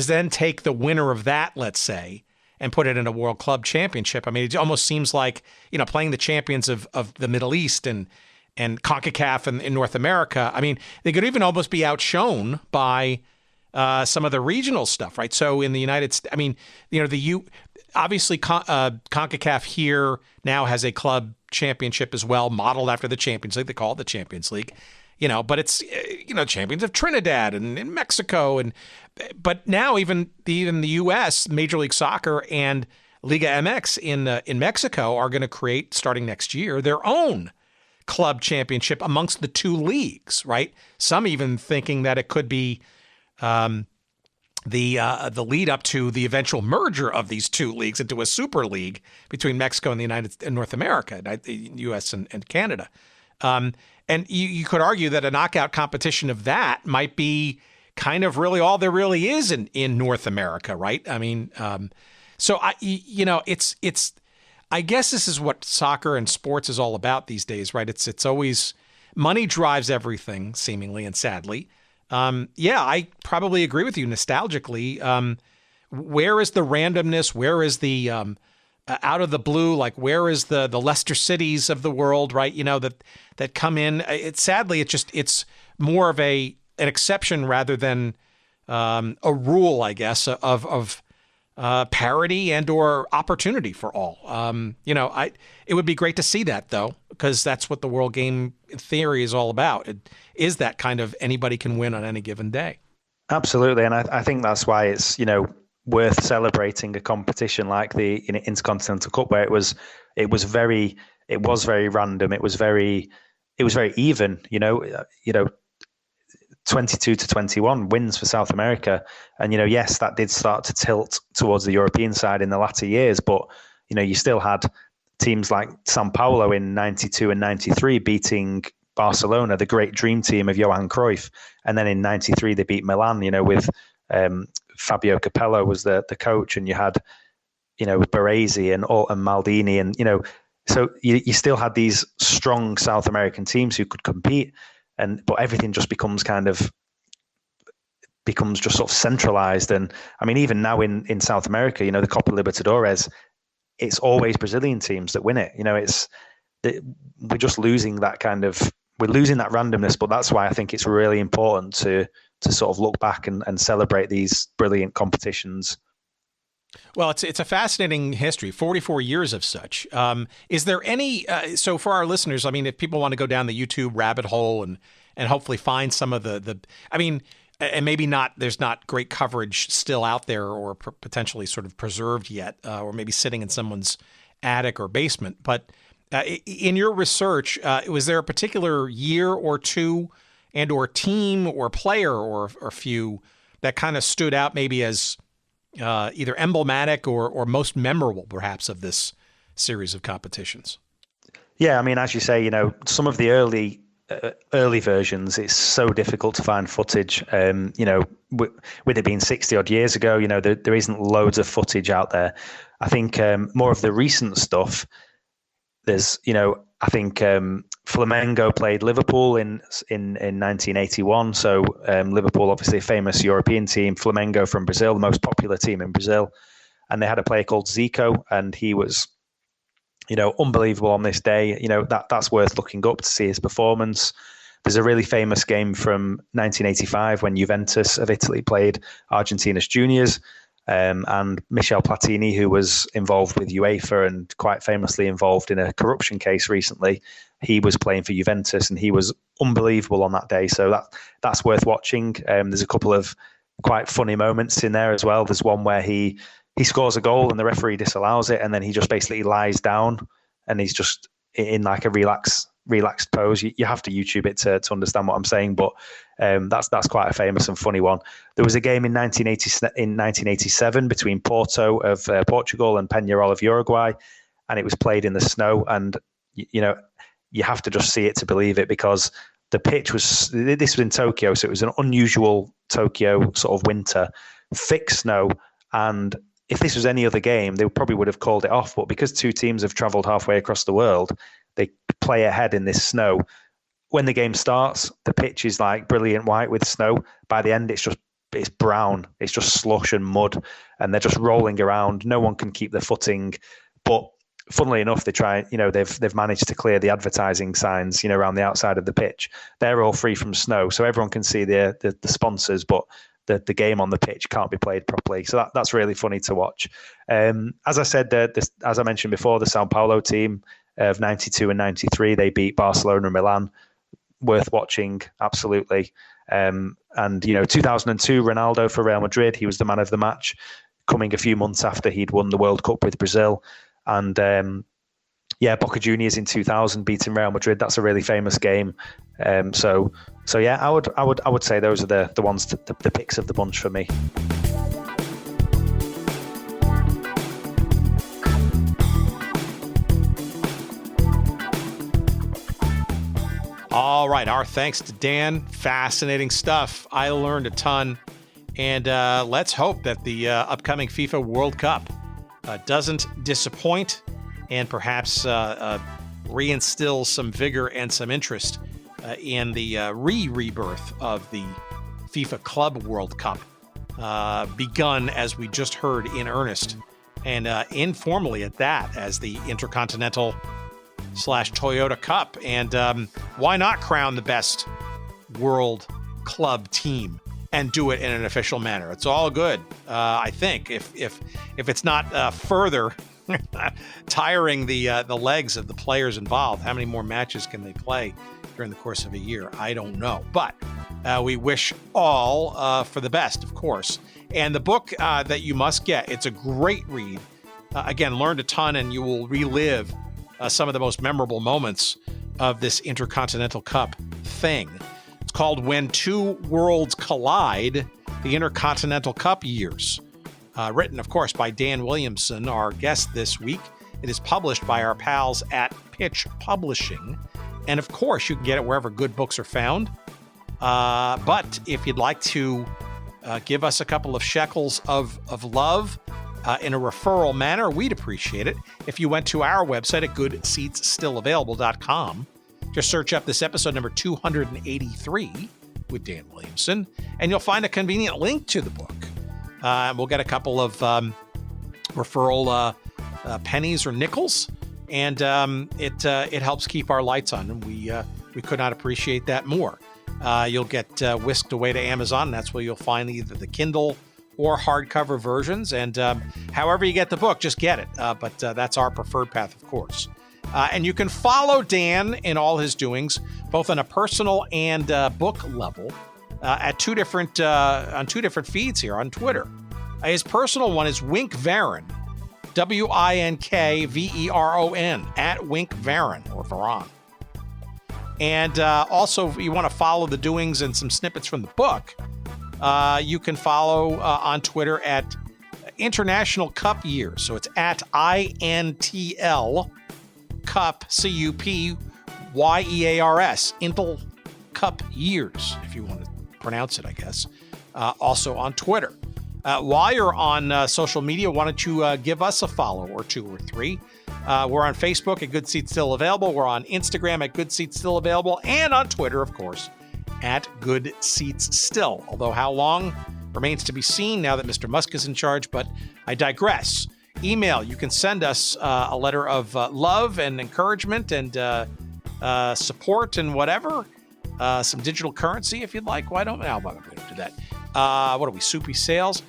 then take the winner of that, let's say, and put it in a World Club Championship. I mean, it almost seems like, playing the champions of the Middle East and CONCACAF in North America. I mean, they could even almost be outshone by some of the regional stuff, right? So in the United States, I mean, obviously CONCACAF here now has a club championship as well, modeled after the Champions League. They call it the Champions League, but it's, champions of Trinidad and Mexico. But now even the U.S., Major League Soccer and Liga MX in Mexico are going to create, starting next year, their own club championship amongst the two leagues, right? Some even thinking that it could be the lead up to the eventual merger of these two leagues into a super league between Mexico and and North America, the U.S. and Canada. And you could argue that a knockout competition of that might be kind of really all there really is in North America, right? I mean, so it's I guess this is what soccer and sports is all about these days, right? It's always money drives everything, seemingly and sadly. I probably agree with you nostalgically. Where is the randomness? Where is the out of the blue? Like, where is the Leicester Cities of the world, right? That come in. It's more of an exception rather than a rule, I guess, of parity and or opportunity for all. It would be great to see that, though, because that's what the world game theory is all about. It is that kind of anybody can win on any given day. Absolutely,
and I think that's why it's worth celebrating a competition like the Intercontinental Cup, where it was very random. It was very even. 22-21 wins for South America, and yes, that did start to tilt towards the European side in the latter years. But you still had teams like São Paulo in '92 and '93 beating Barcelona, the great dream team of Johan Cruyff, and then in '93 they beat Milan. With Fabio Capello was the coach, and you had Baresi and Maldini, and so you still had these strong South American teams who could compete. But everything just becomes just sort of centralized. And I mean, even now in South America, the Copa Libertadores, it's always Brazilian teams that win it. We're just losing that randomness. But that's why I think it's really important to sort of look back and celebrate these brilliant competitions.
Well, it's a fascinating history, 44 years of such. Is there any, so for our listeners, I mean, if people want to go down the YouTube rabbit hole and hopefully find some of I mean, and maybe there's not great coverage still out there or potentially sort of preserved yet, or maybe sitting in someone's attic or basement. But in your research, was there a particular year or two and or team or player or few that kind of stood out maybe as either emblematic or most memorable, perhaps, of this series of competitions?
Yeah, I mean, as you say, some of the early versions, it's so difficult to find footage. With it being 60 odd years ago, there isn't loads of footage out there. I think more of the recent stuff, there's, I think Flamengo played Liverpool in 1981. So Liverpool, obviously a famous European team. Flamengo from Brazil, the most popular team in Brazil, and they had a player called Zico, and he was, unbelievable on this day. That's worth looking up to see his performance. There's a really famous game from 1985 when Juventus of Italy played Argentina's juniors, And Michel Platini, who was involved with UEFA and quite famously involved in a corruption case recently, he was playing for Juventus and he was unbelievable on that day. So that's worth watching. There's a couple of quite funny moments in there as well. There's one where he scores a goal and the referee disallows it, and then he just basically lies down and he's just in like a relaxed pose. You have to YouTube it to understand what I'm saying, but that's quite a famous and funny one. There was a game in 1987 between Porto of Portugal and Peñarol of Uruguay, and it was played in the snow. And you have to just see it to believe it, because the pitch this was in Tokyo, so it was an unusual Tokyo sort of winter, thick snow, and if this was any other game, they probably would have called it off. But because two teams have travelled halfway across the world, they play ahead in this snow. When the game starts, the pitch is like brilliant white with snow. By the end, it's brown. It's just slush and mud, and they're just rolling around. No one can keep their footing. But funnily enough, they've managed to clear the advertising signs, around the outside of the pitch. They're all free from snow, so everyone can see the sponsors, but the game on the pitch can't be played properly. So that's really funny to watch. As I said, as I mentioned before, the Sao Paulo team of 92 and 93, they beat Barcelona and Milan. Worth watching, absolutely. And 2002, Ronaldo for Real Madrid, he was the man of the match, coming a few months after he'd won the World Cup with Brazil. And Boca Juniors in 2000 beating Real Madrid. That's a really famous game. So yeah, I would say those are the ones, the picks of the bunch for me.
All right, our thanks to Dan. Fascinating stuff. I learned a ton, and let's hope that the upcoming FIFA World Cup doesn't disappoint, and perhaps reinstill some vigor and some interest in the rebirth of the FIFA Club World Cup, begun, as we just heard, in earnest, and informally at that, as the Intercontinental /Toyota Cup. And why not crown the best world club team and do it in an official manner? It's all good, I think. If it's not further tiring the legs of the players involved, how many more matches can they play during the course of a year? I don't know, but we wish all for the best, of course. And the book that you must get, it's a great read. Again, learned a ton, and you will relive some of the most memorable moments of this Intercontinental Cup thing. It's called When Two Worlds Collide, the Intercontinental Cup Years. Written, of course, by Dan Williamson, our guest this week. It is published by our pals at Pitch Publishing. And of course, you can get it wherever good books are found. But if you'd like to give us a couple of shekels of love in a referral manner, we'd appreciate it. If you went to our website at goodseatsstillavailable.com, just search up this episode number 283 with Dan Williamson, and you'll find a convenient link to the book. We'll get a couple of referral pennies or nickels, and it helps keep our lights on, and we could not appreciate that more. You'll get whisked away to Amazon, and that's where you'll find either the Kindle or hardcover versions, and however you get the book, just get it. But that's our preferred path, of course. And you can follow Dan in all his doings, both on a personal and book level, at two different feeds here on Twitter. His personal one is Wink Varon, WINKVERON, at Wink Varon or Varon. And also, if you want to follow the doings and some snippets from the book, you can follow on Twitter at International Cup Years. So it's at INTL Cup, CUPYEARS, Intel Cup Years, if you want to pronounce it, I guess. Also on Twitter. While you're on social media, why don't you give us a follow or two or three? We're on Facebook at Good Seats Still Available. We're on Instagram at Good Seats Still Available. And on Twitter, of course, at Good Seats Still. Although how long remains to be seen now that Mr. Musk is in charge, but I digress. Email, you can send us a letter of love and encouragement and support and whatever. Some digital currency if you'd like. Why don't we do that? What are we, Soupy Sales?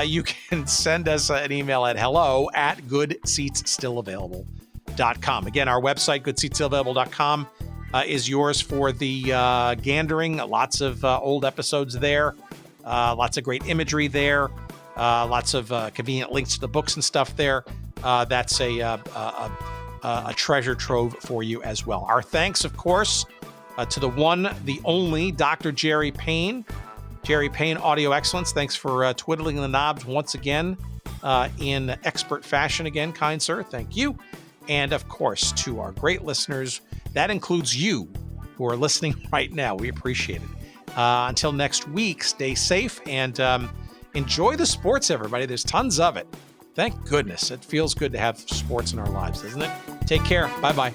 you can send us an email at hello@goodseatsstillavailable.com. Again, our website, goodseatsstillavailable.com, is yours for the gandering. Lots of old episodes there. Lots of great imagery there. Lots of convenient links to the books and stuff there. That's a treasure trove for you as well. Our thanks, of course, to the one, the only Dr. Jerry Payne. Jerry Payne, Audio Excellence. Thanks for twiddling the knobs once again in expert fashion again, kind sir. Thank you. And, of course, to our great listeners. That includes you who are listening right now. We appreciate it. Until next week, stay safe and enjoy the sports, everybody. There's tons of it. Thank goodness. It feels good to have sports in our lives, doesn't it? Take care. Bye-bye.